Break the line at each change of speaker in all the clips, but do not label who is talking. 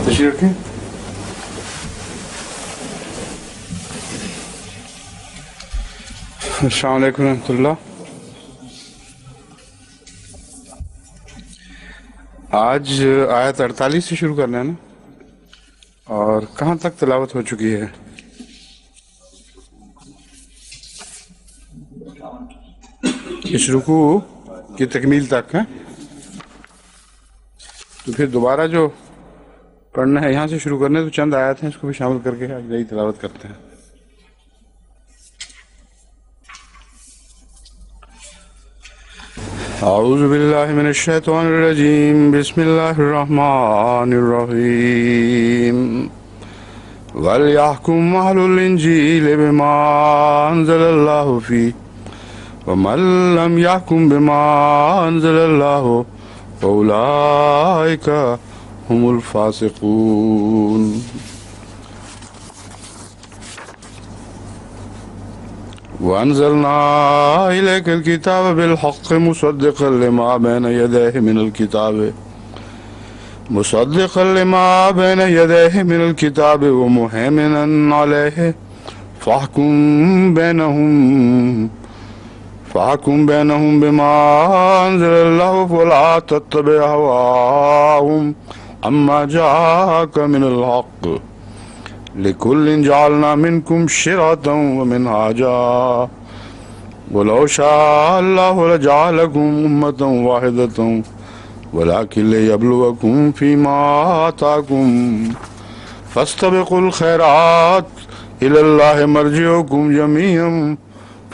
تشریف رکھیں. السلام علیکم ورحمۃ اللہ. آج آیت 48 سے شروع کرنا ہے نا، اور کہاں تک تلاوت ہو چکی ہے؟ اس رکوع کی تکمیل تک ہے. تو پھر دوبارہ جو پڑھنا ہے یہاں سے شروع کرنا ہے، تو چند آیات ہیں اس کو بھی شامل کر کے آج یہی تلاوت کرتے ہیں. اعوذ باللہ من الشیطان الرجیم، بسم اللہ الرحمن الرحیم. وَلْيَحْكُمْ أَهْلُ الْإِنْجِيلِ بِمَا أَنزَلَ اللَّهُ فِيهِ وَمَنْ لَمْ يَحْكُمْ بِمَا أَنزَلَ اللَّهُ فَأُولَئِكَ هُمُ الْفَاسِقُونَ. وَأَنزَلْنَا إِلَيْكَ الْكِتَابَ بِالْحَقِّ مُصَدِّقًا لِمَا بَيْنَ يَدَيْهِ مِنَ الْكِتَابِ وَمُهَيْمِنًا عَلَيْهِ فَاحْكُمْ بَيْنَهُمْ بِمَا أَنزَلَ اللَّهُ وَلَا تَتَّبِعْ أَهْوَاءَهُمْ عَمَّا جَاءَكَ مِنَ الْحَقِّ لِكُلٍّ جَعَلْنَا مِنْكُمْ شِرْعَةً وَمِنْهَاجًا وَلَوْ شَاءَ اللَّهُ لَجَعَلَكُمْ أُمَّةً وَاحِدَةً وَلَكِنْ لِيَبْلُوَكُمْ فِيمَا آتَاكُمْ فَاسْتَبِقُوا الْخَيْرَاتِ إِلَى اللَّهِ مَرْجِعُكُمْ جَمِيعًا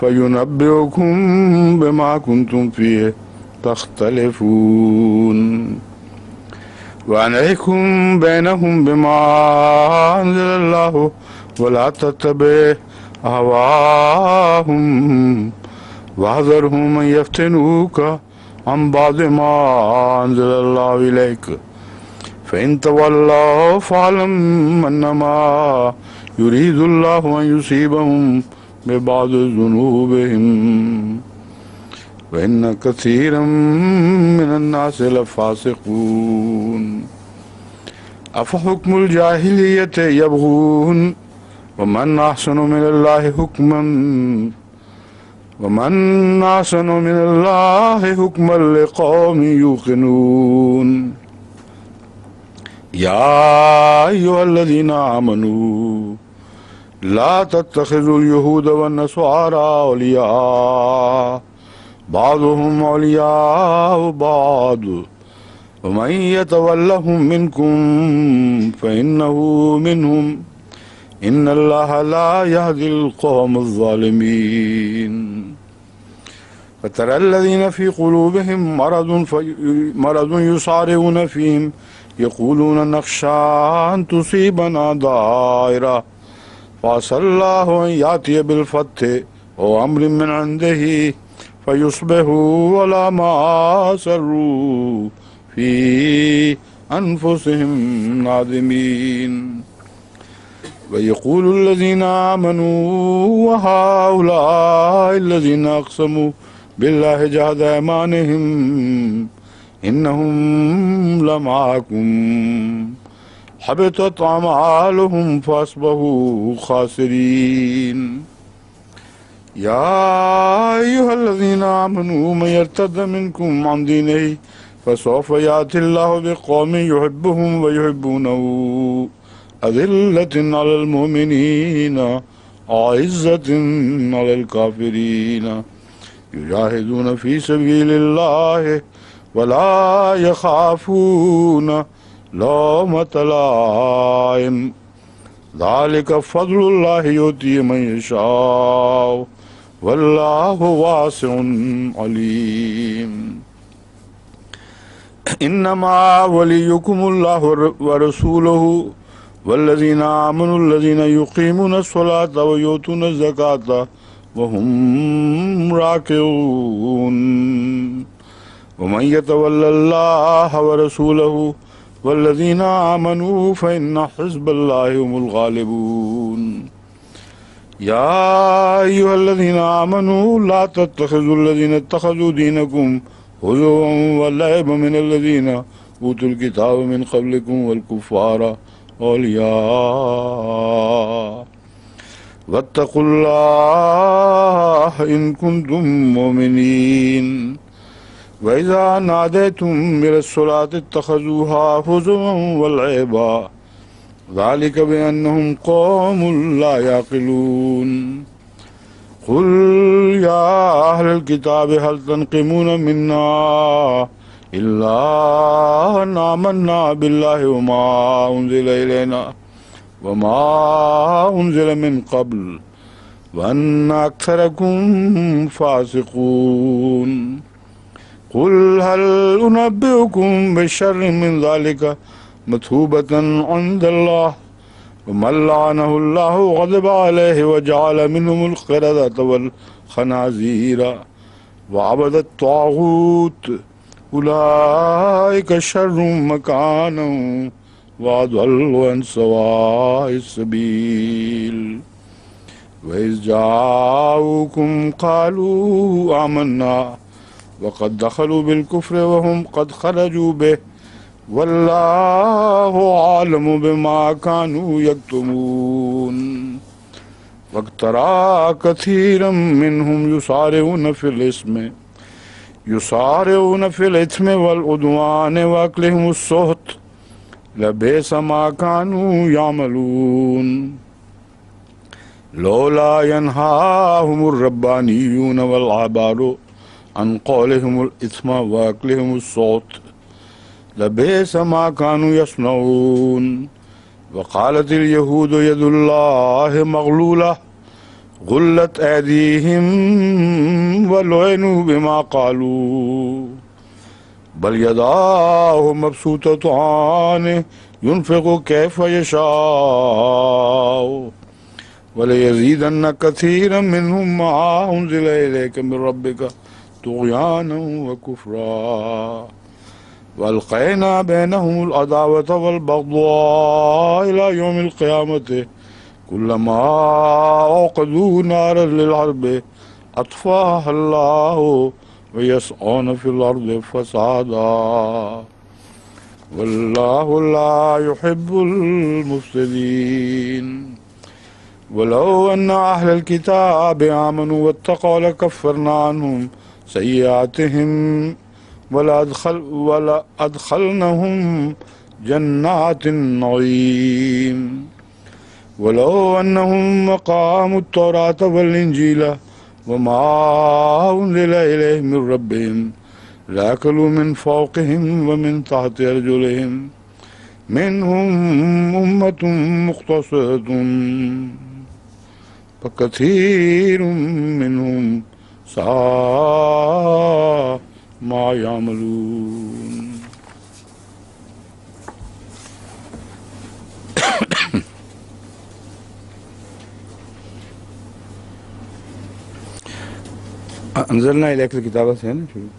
فَيُنَبِّئُكُمْ بِمَا كُنْتُمْ فِيهِ تَخْتَلِفُونَ. وَأَنِحْكُمْ بَيْنَهُمْ بِمَا أَنزَلَ اللَّهُ وَلَا تَتَّبِعْ أَهْوَاءَهُمْ وَاحْذَرْهُمْ أَنْ يَفْتِنُوكَ عَنْ بَعْضِ مَا أَنزَلَ اللَّهُ إِلَيْكَ فَإِنْ تَوَلَّوْا فَاعْلَمْ أَنَّمَا يُرِيدُ اللَّهُ أَنْ يُصِيبَهُمْ بِبَعْضِ ذُنُوبِهِمْ وَإِنَّ كَثِيرًا مِنَ النَّاسِ لَفَاسِقُونَ. أَفَحُكْمُ الْجَاهِلِيَّةِ يَبْغُونَ وَمَنْ أَحْسَنُ مِنَ اللَّهِ حُكْمًا لِقَوْمٍ يُوقِنُونَ. يَا أَيُّهَا الَّذِينَ آمَنُوا لَا تَتَّخِذُوا الْيَهُودَ وَالنَّصَارَىٰ أَوْلِيَاءَ بَعْضُهُمْ أَوْلِيَاءُ بَعْضٍ وَمَنْ يَتَوَلَّهُمْ مِنْكُمْ فَإِنَّهُ مِنْهُمْ إِنَّ اللَّهَ لَا يَهْدِي الْقَوْمَ الظَّالِمِينَ. فَتَرَى الَّذِينَ فِي قُلُوبِهِمْ مَرَضٌ يُسَارِعُونَ فِيهِمْ يَقُولُونَ نَخْشَىٰ أَن تُصِيبَنَا دَائِرَةٌ فَعَسَى اللَّهُ أَن يَأْتِيَ بِالْفَتْحِ أَوْ أَمْرٍ مِّنْ عِندِهِ فَيُصْبِحُوا عَلَىٰ مَا أَسَرُّوا فِي أَنفُسِهِمْ نَادِمِينَ. وَيَقُولُ الَّذِينَ آمَنُوا وَهَٰؤُلَاءِ الَّذِينَ أَقْسَمُوا بِاللَّهِ جَهْدَ أَيْمَانِهِمْ إِنَّهُمْ لَمَعَكُمْ حَبِطَتْ أَعْمَالُهُمْ فَأَصْبَحُوا خَاسِرِينَ. يَا أَيُّهَا الَّذِينَ آمَنُوا مَن يَرْتَدَّ مِنكُمْ عَنْ دِينِهِ فَسَوْفَ يَأْتِي اللَّهُ بِقَوْمٍ يُحِبُّهُمْ وَيُحِبُّونَهُ أَذِلَّةٍ عَلَى الْمُؤْمِنِينَ أَعِزَّةٍ عَلَى الْكَافِرِينَ يُجَاهِدُونَ فِي سَبِيلِ اللَّهِ وَلَا يَخَافُونَ لَوْمَةَ لَائِمٍ ذَلِكَ فَضْلُ اللَّهِ يُؤْتِيهِ مَن يَشَاءُ وَاللَّهُ وَاسِعٌ عَلِيمٌ. إِنَّمَا وَلِيُّكُمُ اللَّهُ وَرَسُولُهُ وَالَّذِينَ آمَنُوا الَّذِينَ يُقِيمُونَ الصَّلَاةَ وَيُؤْتُونَ الزَّكَاةَ وَهُمْ رَاكِعُونَ. وَمَن يَتَوَلَّ اللَّهَ وَرَسُولَهُ وَالَّذِينَ آمَنُوا فَإِنَّ حِزْبَ اللَّهِ هُمُ الْغَالِبُونَ. يا أيها الذين آمنوا لا تتخذوا الذين اتخذوا دينكم هزوا ولعبا من الذين أوتوا الكتاب من قبلكم والكفار أولياء واتقوا الله إن كنتم مؤمنين وإذا ناديتم إلى الصلاة اتخذوها هزوا ولعبا ذلك بأنهم قوم لا يعقلون قل يا أهل الكتاب هل تنقمون منا إلا أن آمنا بالله وما أنزل إلينا وما أنزل من قبل وأن أكثركم فاسقون قل هل أنبئكم بشر من ذلك مثوبة عند الله ومن لعنه الله وغضب عليه وجعل منهم القردة والخنازير وعبد الطاغوت أولئك شر مكانا وأضل عن سواء السبيل وإذ جاءوكم قالوا آمنا وقد دخلوا بالكفر وهم قد خرجوا به والله عالم بما كانوا يكتمون وترى كثيرا منهم يسارعون في الإثم والعدوان وأكلهم السحت لبئس ما كانوا يعملون لولا ينهاهم الربانيون والأحبار عن قولهم الإثم وأكلهم السحت لبئس ما كانوا يصنعون وقالت اليهود يد الله مغلولة غلت أيديهم ولعنوا بما قالوا بل يداه مبسوطتان ينفق كيف يشاء وليزيدن كثيرا منهم ما أنزل إليك من ربك طغيانا وكفرا وألقينا بينهم العداوة والبغضاء إلى يوم القيامة كلما أوقدوا نارا للحرب أطفاها الله ويسعون في الأرض فسادا والله لا يحب المفسدين ولو أن أهل الكتاب آمنوا واتقوا لكفرنا عنهم سيئاتهم ولأدخلنهم جنات النعيم ولو أنهم أقاموا التوراة والإنجيل وما أنزل إليهم من ربهم لأكلوا من فوقهم ومن تحت أرجلهم منهم أمة مقتصدة فكثير منهم ساء ما يعملون انزلنا الیک الکتاب سے ہے نا شروع،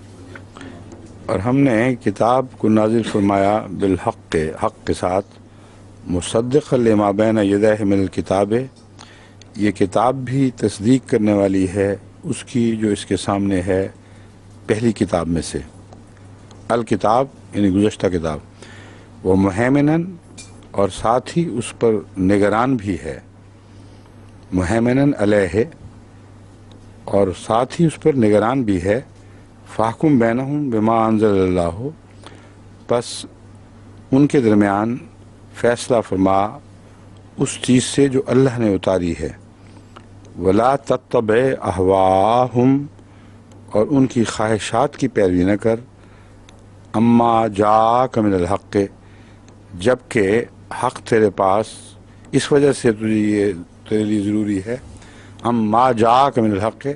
اور ہم نے کتاب کو نازل فرمایا بالحق، حق کے ساتھ، مصدق لما بین یدیہ من الکتاب، یہ کتاب بھی تصدیق کرنے والی ہے اس کی جو اس کے سامنے ہے پہلی کتاب میں سے، الکتاب یعنی گزشتہ کتاب، وہ مہیمنن اور ساتھ ہی اس پر نگران بھی ہے، مہیمنن علیہ اور ساتھ ہی اس پر نگران بھی ہے، فاحکم بینہم بما انزل اللہ، پس ان کے درمیان فیصلہ فرما اس چیز سے جو اللہ نے اتاری ہے، ولا تتبع اہواہم، اور ان کی خواہشات کی پیروی نہ کر، اما جاءک من الحق، جبکہ حق تیرے پاس اس وجہ سے یہ تیرے لیے ضروری ہے، اما جاءک من الحق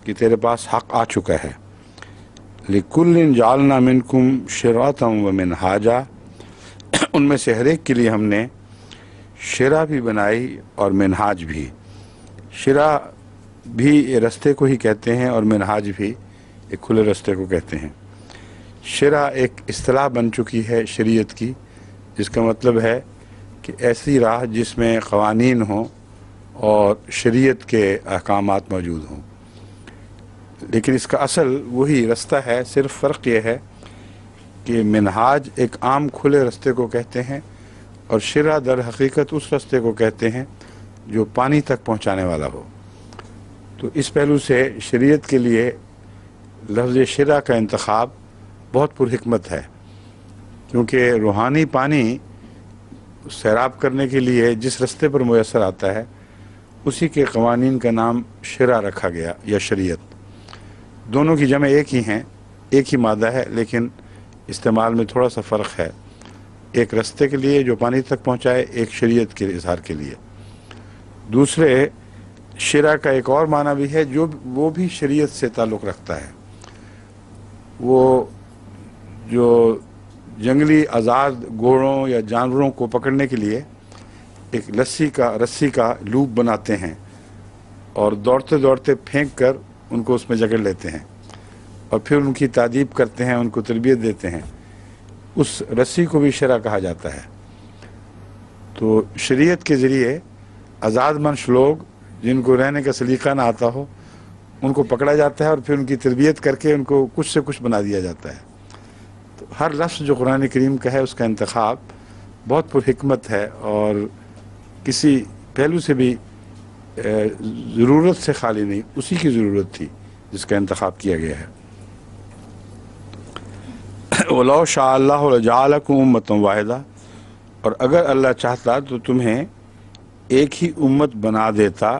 کہ تیرے پاس حق آ چکا ہے، لکل جعلنا منکم شرعۃ ومنہاجا، ان میں سے ہر ایک کے لیے ہم نے شرع بھی بنائی اور منہاج بھی، شرع بھی رستے کو ہی کہتے ہیں اور منہاج بھی ایک کھلے رستے کو کہتے ہیں۔ شرع ایک اصطلاح بن چکی ہے شریعت کی، جس کا مطلب ہے کہ ایسی راہ جس میں قوانین ہوں اور شریعت کے احکامات موجود ہوں، لیکن اس کا اصل وہی رستہ ہے، صرف فرق یہ ہے کہ منہاج ایک عام کھلے رستے کو کہتے ہیں اور شرع در حقیقت اس رستے کو کہتے ہیں جو پانی تک پہنچانے والا ہو۔ تو اس پہلو سے شریعت کے لیے لفظ شرع کا انتخاب بہت پرحکمت ہے، کیونکہ روحانی پانی سیراب کرنے کے لیے جس رستے پر میسر آتا ہے اسی کے قوانین کا نام شرع رکھا گیا یا شریعت۔ دونوں کی جمع ایک ہی ہیں، ایک ہی مادہ ہے، لیکن استعمال میں تھوڑا سا فرق ہے، ایک رستے کے لیے جو پانی تک پہنچائے، ایک شریعت کے اظہار کے لیے۔ دوسرے شرع کا ایک اور معنی بھی ہے جو وہ بھی شریعت سے تعلق رکھتا ہے، وہ جو جنگلی آزاد گھوڑوں یا جانوروں کو پکڑنے کے لیے ایک رسی کا لوپ بناتے ہیں اور دوڑتے دوڑتے پھینک کر ان کو اس میں جکڑ لیتے ہیں اور پھر ان کی تعدیب کرتے ہیں، ان کو تربیت دیتے ہیں، اس رسی کو بھی شرع کہا جاتا ہے۔ تو شریعت کے ذریعے آزاد منش لوگ جن کو رہنے کا سلیقہ نہ آتا ہو ان کو پکڑا جاتا ہے اور پھر ان کی تربیت کر کے ان کو کچھ سے کچھ بنا دیا جاتا ہے۔ تو ہر لفظ جو قرآن کریم کا ہے اس کا انتخاب بہت پرحکمت ہے اور کسی پہلو سے بھی ضرورت سے خالی نہیں، اسی کی ضرورت تھی جس کا انتخاب کیا گیا ہے۔ وَلَوْ شَاءَ اللَّهُ لَجَعَلَكُمْ أُمَّةً وَاحِدَةً، اور اگر اللہ چاہتا تو تمہیں ایک ہی امت بنا دیتا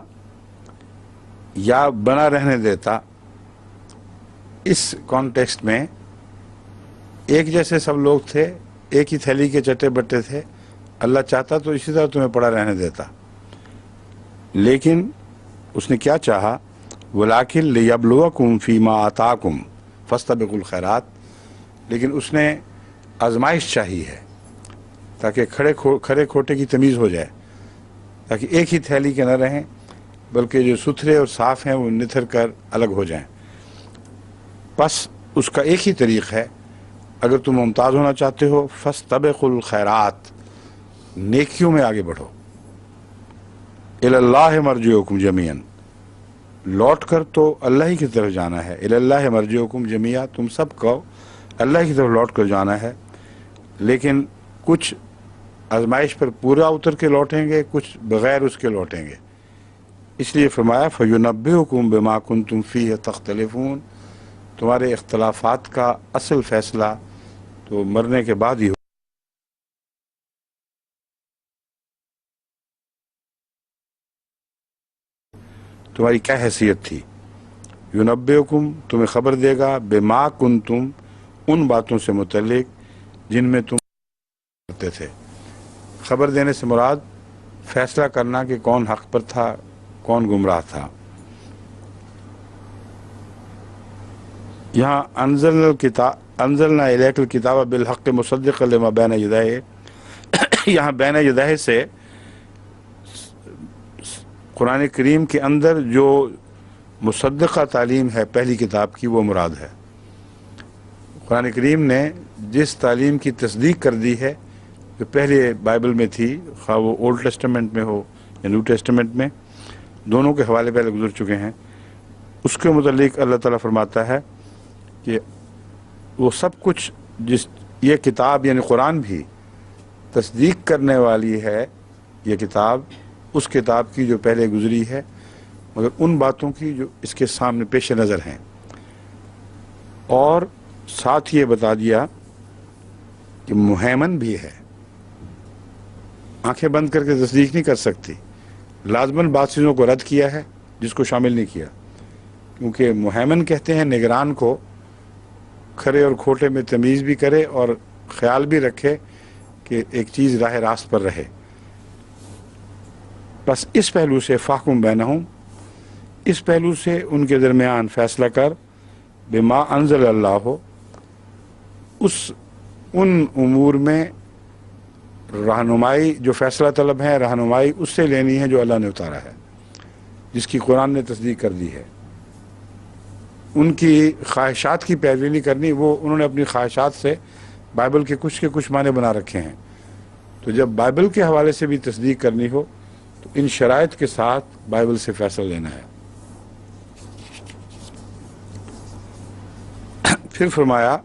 یا بنا رہنے دیتا۔ اس کانٹیکسٹ میں ایک جیسے سب لوگ تھے، ایک ہی تھیلی کے چٹے بٹے تھے، اللہ چاہتا تو اسی طرح تمہیں پڑا رہنے دیتا، لیکن اس نے کیا چاہا، وَلَٰكِن لِيَبْلُوَكُمْ فِي مَا آتَاكُمْ فَاسْتَبِقُوا الْخَيْرَاتِ، لیکن اس نے آزمائش چاہی ہے تاکہ کھڑے کھوٹے کی تمیز ہو جائے، تاکہ ایک ہی تھیلی کے نہ رہیں بلکہ جو ستھرے اور صاف ہیں وہ نتھر کر الگ ہو جائیں۔ بس اس کا ایک ہی طریق ہے، اگر تم ممتاز ہونا چاہتے ہو فاستبقوا الخیرات، نیکیوں میں آگے بڑھو، الی اللہ مرجعکم جمیعا، لوٹ کر تو اللہ ہی کی طرف جانا ہے، الی اللہ مرجعکم جمیعا، تم سب کو اللہ کی طرف لوٹ کر جانا ہے، لیکن کچھ آزمائش پر پورا اتر کے لوٹیں گے، کچھ بغیر اس کے لوٹیں گے۔ اس لیے فرمایا فَيُنَبِّئُكُم بِمَا كُنتُمْ فِيهِ تَخْتَلِفُونَ، تمہارے اختلافات کا اصل فیصلہ تو مرنے کے بعد ہی ہو۔ تمہاری کیا حیثیت تھی؟ یُنَبِّئُكُم، تمہیں خبر دے گا، بِمَا كُنتُم، ان باتوں سے متعلق جن میں تم کرتے تھے۔ خبر دینے سے مراد فیصلہ کرنا کہ کون حق پر تھا، کون گمراہ تھا۔ یہاں انزلنا الیک الکتاب بالحق مصدقا لما بین یدیہ، یہاں بین یدیہ سے قرآن کریم کے اندر جو مصدقہ تعلیم ہے پہلی کتاب کی وہ مراد ہے۔ قرآن کریم نے جس تعلیم کی تصدیق کر دی ہے جو پہلے بائبل میں تھی، خواہ وہ اولڈ ٹیسٹمنٹ میں ہو یا نیو ٹیسٹمنٹ میں، دونوں کے حوالے پہلے گزر چکے ہیں، اس کے متعلق اللہ تعالیٰ فرماتا ہے کہ وہ سب کچھ جس یہ کتاب یعنی قرآن بھی تصدیق کرنے والی ہے، یہ کتاب اس کتاب کی جو پہلے گزری ہے، مگر ان باتوں کی جو اس کے سامنے پیش نظر ہیں، اور ساتھ یہ بتا دیا کہ مہیمن بھی ہے، آنکھیں بند کر کے تصدیق نہیں کر سکتی، لازماً بعض چیزوں کو رد کیا ہے جس کو شامل نہیں کیا، کیونکہ مہیمن کہتے ہیں نگران کو کھرے اور کھوٹے میں تمیز بھی کرے اور خیال بھی رکھے کہ ایک چیز راہ راست پر رہے۔ بس اس پہلو سے فاحکم بینہم، اس پہلو سے ان کے درمیان فیصلہ کر، بما انزل اللہ ہو، ان امور میں رہنمائی جو فیصلہ طلب ہے، رہنمائی اس سے لینی ہے جو اللہ نے اتارا ہے، جس کی قرآن نے تصدیق کر دی ہے۔ ان کی خواہشات کی پیروی نہیں کرنی، وہ انہوں نے اپنی خواہشات سے بائبل کے کچھ معنی بنا رکھے ہیں، تو جب بائبل کے حوالے سے بھی تصدیق کرنی ہو تو ان شرائط کے ساتھ بائبل سے فیصلہ لینا ہے۔ پھر فرمایا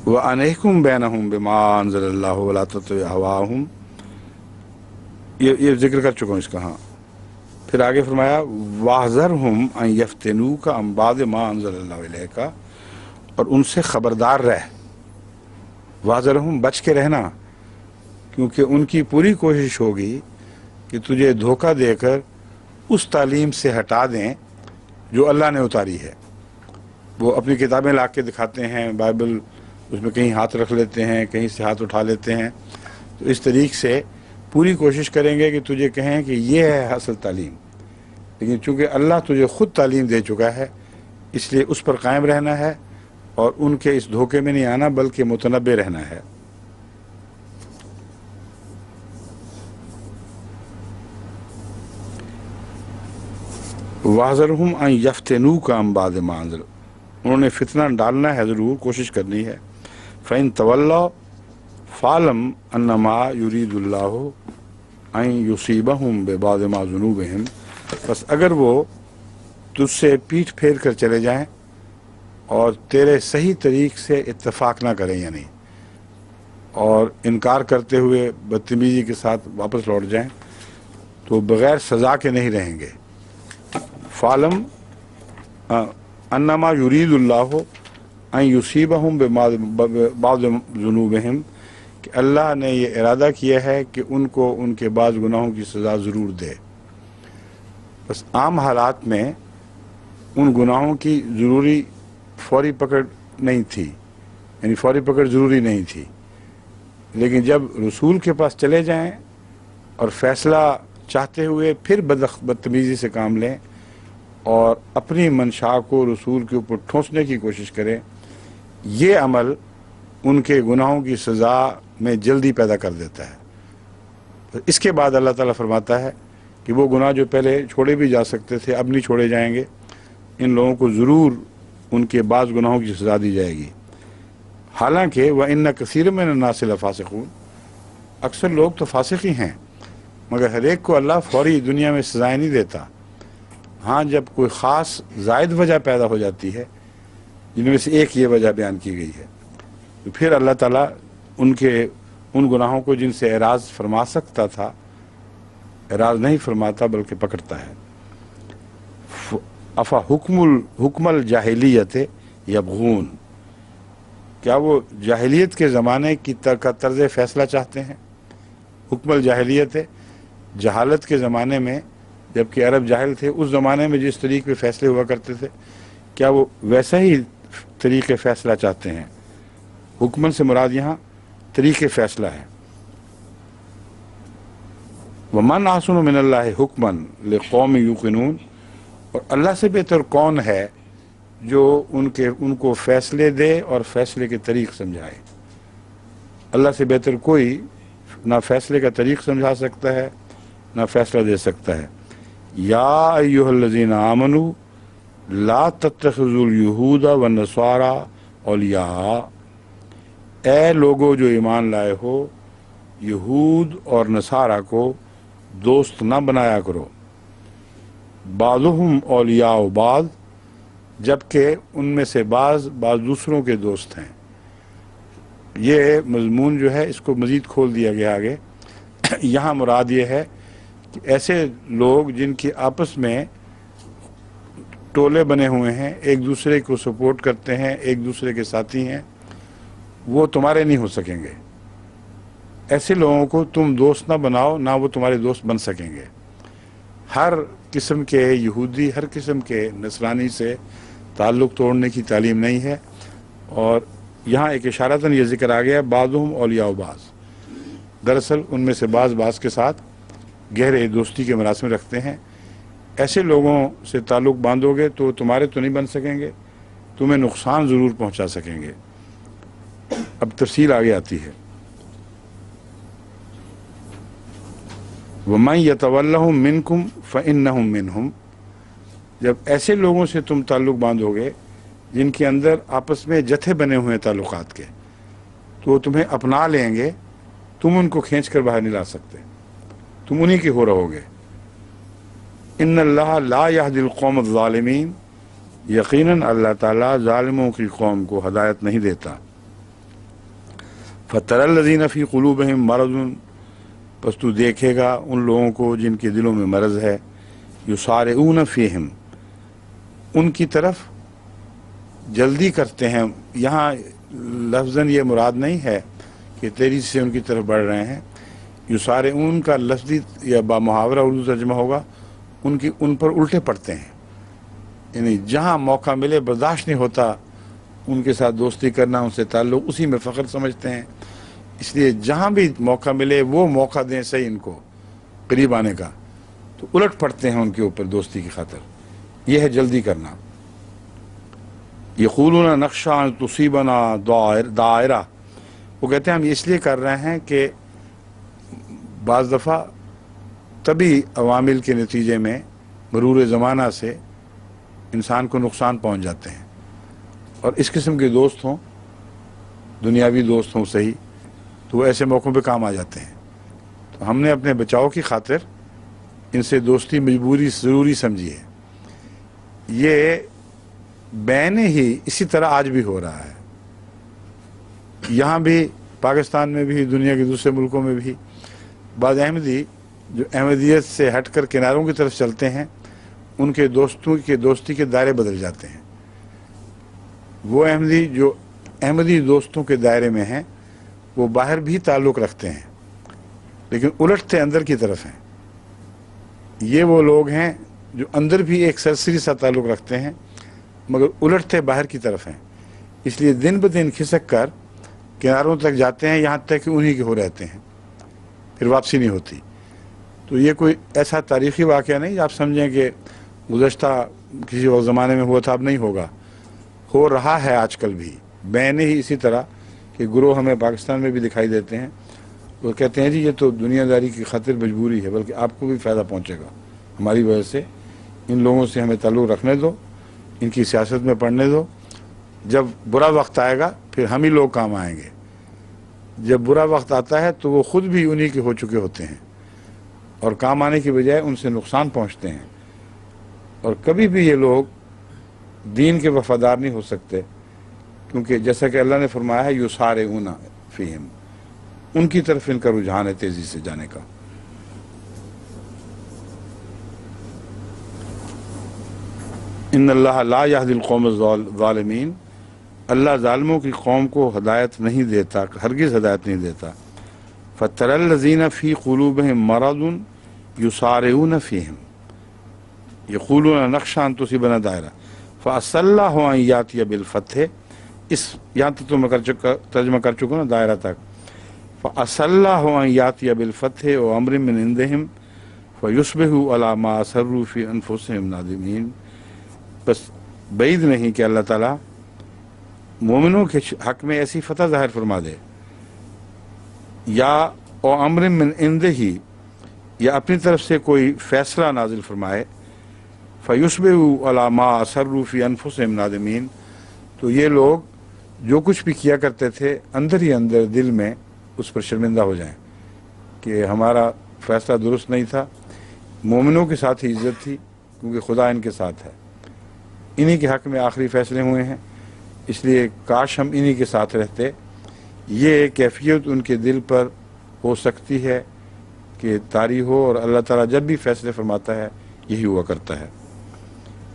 وَأَنِحْكُمْ بَيْنَهُمْ بِمَا أَنزَلَ اللَّهُ وَلَا تَتَّبِعْ هَوَاهُمْ، یہ ذکر کر چکا ہوں اس کا۔ ہاں پھر آگے فرمایا وَاحْذَرْهُمْ أَنْ يَفْتِنُوكَ عَنْ بَعْضِ مَا أَنزَلَ اللَّهُ إِلَيْكَ، اور ان سے خبردار رہ، وَاحْذَرْهُمْ بچ کے رہنا، کیونکہ ان کی پوری کوشش ہوگی کہ تجھے دھوکہ دے کر اس تعلیم سے ہٹا دیں جو اللہ نے اتاری ہے۔ وہ اپنی کتابیں لا کے دکھاتے ہیں، بائبل اس میں کہیں ہاتھ رکھ لیتے ہیں، کہیں سے ہاتھ اٹھا لیتے ہیں، تو اس طریق سے پوری کوشش کریں گے کہ تجھے کہیں کہ یہ ہے اصل تعلیم، لیکن چونکہ اللہ تجھے خود تعلیم دے چکا ہے اس لیے اس پر قائم رہنا ہے اور ان کے اس دھوکے میں نہیں آنا بلکہ متنبع رہنا ہے۔ وَاحْذَرْهُمْ أَنْ يَفْتِنُوكَ عَنْ بَعْضِ مَا أَنزَلَ، انہوں نے فتنہ ڈالنا ہے، ضرور کوشش کرنی ہے۔ فَإِن تَوَلَّوْا فَاعْلَمْ أَنَّمَا يُرِيدُ اللَّهُ أَنْ يُصِيبَهُمْ بِبَعْضِ مَا ذُنُوبِهِمْ، بس اگر وہ تجھ سے پیٹھ پھیر کر چلے جائیں اور تیرے صحیح طریق سے اتفاق نہ کریں، یعنی اور انکار کرتے ہوئے بدتمیزی کے ساتھ واپس لوٹ جائیں، تو بغیر سزا کے نہیں رہیں گے۔ فَاعْلَمْ انما یرید اللہ ان یصیبہم ببعض ذنوبہم، کہ اللہ نے یہ ارادہ کیا ہے کہ ان کو ان کے بعض گناہوں کی سزا ضرور دے۔ بس عام حالات میں ان گناہوں کی ضروری فوری پکڑ نہیں تھی، یعنی فوری پکڑ ضروری نہیں تھی، لیکن جب رسول کے پاس چلے جائیں اور فیصلہ چاہتے ہوئے پھر بدتمیزی سے کام لیں اور اپنی منشا کو رسول کے اوپر ٹھونسنے کی کوشش کریں، یہ عمل ان کے گناہوں کی سزا میں جلدی پیدا کر دیتا ہے۔ اس کے بعد اللہ تعالیٰ فرماتا ہے کہ وہ گناہ جو پہلے چھوڑے بھی جا سکتے تھے اب نہیں چھوڑے جائیں گے، ان لوگوں کو ضرور ان کے بعض گناہوں کی سزا دی جائے گی۔ حالانکہ وَإِنَّ كَثِيرًا مِنَ النَّاسِ لَفَاسِقُونَ، اکثر لوگ تو فاسق ہی ہیں، مگر ہر ایک کو اللہ فوری دنیا میں سزائیں نہیں دیتا۔ ہاں جب کوئی خاص زائد وجہ پیدا ہو جاتی ہے، جن میں سے ایک یہ وجہ بیان کی گئی ہے، تو پھر اللہ تعالیٰ ان گناہوں کو جن سے اعراض فرما سکتا تھا اعراض نہیں فرماتا بلکہ پکڑتا ہے۔ افا حکم الجاہلیت یبغون، کیا وہ جاہلیت کے زمانے کی کا طرز فیصلہ چاہتے ہیں؟ حکم الجاہلیت ہے جہالت کے زمانے میں، جبکہ عرب جاہل تھے، اس زمانے میں جس طریقے کے فیصلے ہوا کرتے تھے، کیا وہ ویسا ہی طریقے فیصلہ چاہتے ہیں؟ حکمن سے مراد یہاں طریقے فیصلہ ہے۔ وَمَنْ أَحْسَنُ مِنَ اللَّهِ حُكْمًا لِقَوْمٍ يُوقِنُونَ، اور اللہ سے بہتر کون ہے جو ان کو فیصلے دے اور فیصلے کے طریق سمجھائے؟ اللہ سے بہتر کوئی نہ فیصلے کا طریق سمجھا سکتا ہے نہ فیصلہ دے سکتا ہے۔ یا ایھا الذین آمنوا لا تتخذوا اليہود والنصارى اولیاء، اے لوگو جو ایمان لائے ہو، یہود اور نصارہ کو دوست نہ بنایا کرو۔ بعضهم اولیاء بعض، جبکہ ان میں سے بعض دوسروں کے دوست ہیں۔ یہ مضمون جو ہے اس کو مزید کھول دیا گیا آگے۔ یہاں مراد یہ ہے کہ ایسے لوگ جن کی آپس میں ٹولے بنے ہوئے ہیں، ایک دوسرے کو سپورٹ کرتے ہیں، ایک دوسرے کے ساتھی ہیں، وہ تمہارے نہیں ہو سکیں گے۔ ایسے لوگوں کو تم دوست نہ بناؤ، نہ وہ تمہارے دوست بن سکیں گے۔ ہر قسم کے یہودی، ہر قسم کے نصرانی سے تعلق توڑنے کی تعلیم نہیں ہے، اور یہاں ایک اشارتاً یہ ذکر آ گیا بعضهم اولیاء بعض، دراصل ان میں سے بعض کے ساتھ گہرے دوستی کے مراسم رکھتے ہیں۔ ایسے لوگوں سے تعلق باندھو گے تو تمہارے تو نہیں بن سکیں گے، تمہیں نقصان ضرور پہنچا سکیں گے۔ اب تفصیل آگے آتی ہے۔ وَمَن يَتَوَلَّهُم مِّنكُمْ فَإِنَّهُم مِّنْهُمْ، جب ایسے لوگوں سے تم تعلق باندھو گے جن کے اندر آپس میں جتھے بنے ہوئے ہیں تعلقات کے، تو وہ تمہیں اپنا لیں گے، تم ان کو کھینچ کر باہر نہیں لا سکتے۔ تم انہی کے ہو رہو گے۔ ان اللہ لا یہدی القوم الظالمین، یقیناً اللہ تعالیٰ ظالموں کی قوم کو ہدایت نہیں دیتا۔ فَتَرَى الَّذِينَ فِي قُلُوبِهِم مَرَضٌ، پس تو دیکھے گا ان لوگوں کو جن کے دلوں میں مرض ہے، یُسَارِعُونَ فِیہم، ان کی طرف جلدی کرتے ہیں۔ یہاں لفظاً یہ مراد نہیں ہے کہ تیزی سے ان کی طرف بڑھ رہے ہیں، یُسَارِعُون کا لفظی یا با محاورہ اردو ترجمہ ہوگا ان پر الٹے پڑتے ہیں، یعنی جہاں موقع ملے برداشت نہیں ہوتا ان کے ساتھ دوستی کرنا، ان سے تعلق، اسی میں فخر سمجھتے ہیں، اس لیے جہاں بھی موقع ملے وہ موقع دیں صحیح ان کو قریب آنے کا، تو الٹ پڑتے ہیں ان کے اوپر دوستی کی خاطر۔ یہ ہے جلدی کرنا۔ یقولون نخشی ان تصیبنا دائرہ، وہ کہتے ہیں ہم اس لیے کر رہے ہیں کہ بعض دفعہ طبی عوامل کے نتیجے میں مرور زمانہ سے انسان کو نقصان پہنچ جاتے ہیں، اور اس قسم کے دوست ہوں، دنیاوی دوست ہوں صحیح، تو وہ ایسے موقعوں پہ کام آ جاتے ہیں۔ تو ہم نے اپنے بچاؤ کی خاطر ان سے دوستی مجبوری ضروری سمجھی ہے۔ یہ بین ہی اسی طرح آج بھی ہو رہا ہے، یہاں بھی، پاکستان میں بھی، دنیا کے دوسرے ملکوں میں بھی بعض احمدی جو احمدیت سے ہٹ کر کناروں کی طرف چلتے ہیں، ان کے دوستی کے دائرے بدل جاتے ہیں۔ وہ احمدی جو احمدی دوستوں کے دائرے میں ہیں وہ باہر بھی تعلق رکھتے ہیں لیکن الٹتے اندر کی طرف ہیں۔ یہ وہ لوگ ہیں جو اندر بھی ایک سرسری سا تعلق رکھتے ہیں مگر الٹتے باہر کی طرف ہیں، اس لیے دن بدن کھسک کر کناروں تک جاتے ہیں، یہاں تک کہ انہی کے ہو رہتے ہیں، پھر واپسی نہیں ہوتی۔ تو یہ کوئی ایسا تاریخی واقعہ نہیں آپ سمجھیں کہ گزشتہ کسی وقت زمانے میں ہوا تھا، اب نہیں ہوگا، ہو رہا ہے آج کل بھی بین ہی اسی طرح کہ گروہ ہمیں پاکستان میں بھی دکھائی دیتے ہیں۔ وہ کہتے ہیں جی یہ تو دنیا داری کی خاطر مجبوری ہے، بلکہ آپ کو بھی فائدہ پہنچے گا ہماری وجہ سے، ان لوگوں سے ہمیں تعلق رکھنے دو، ان کی سیاست میں پڑھنے دو، جب برا وقت آئے گا پھر ہم ہی لوگ کام آئیں گے۔ جب برا وقت آتا ہے تو وہ خود بھی انہی کے ہو چکے ہوتے ہیں اور کام آنے کی بجائے ان سے نقصان پہنچتے ہیں، اور کبھی بھی یہ لوگ دین کے وفادار نہیں ہو سکتے، کیونکہ جیسا کہ اللہ نے فرمایا ہے یسارعون فیہم، ان کی طرف ان کا رجحان ہے تیزی سے جانے کا۔ ان اللہ لا یہدی القوم الظالمین، اللہ ظالموں کی قوم کو ہدایت نہیں دیتا، ہرگز ہدایت نہیں دیتا۔ فَتَرَى الَّذِينَ فِي قُلُوبِهِم مَرَضٌ يُسَارِعُونَ فِيهِمْ يَقُولُونَ نَخْشَىٰ أَن تُصِيبَنَا دَائِرَةٌ فَعَسَى اللَّهُ أَن يَأْتِيَ بِالْفَتْحِ، اس یہاں تک تو میں ترجمہ کر چکا نا دائرہ تک۔ فَعَسَى اللَّهُ أَن يَأْتِيَ بِالْفَتْحِ وَأَمْرٍ مِّنْ عِندِهِمْ فَيُصْبِحُوا عَلَىٰ مَا أَسَرُّوا فِي أَنفُسِهِمْ نَادِمِينَ، بس بعید نہیں کہ اللہ تعالیٰ مومنوں کے حق میں ایسی فتح ظاہر فرما دے، یا او امر من عندہ، یا اپنی طرف سے کوئی فیصلہ نازل فرمائے، فیصبحوا علی ما اسروا فی انفسہم نادمین، تو یہ لوگ جو کچھ بھی کیا کرتے تھے اندر ہی اندر دل میں اس پر شرمندہ ہو جائیں کہ ہمارا فیصلہ درست نہیں تھا۔ مومنوں کے ساتھ ہی عزت تھی کیونکہ خدا ان کے ساتھ ہے، انہی کے حق میں آخری فیصلے ہوئے ہیں، اس لیے کاش ہم انہی کے ساتھ رہتے۔ یہ کیفیت ان کے دل پر ہو سکتی ہے کہ طاری ہو، اور اللہ تعالیٰ جب بھی فیصلے فرماتا ہے یہی ہوا کرتا ہے۔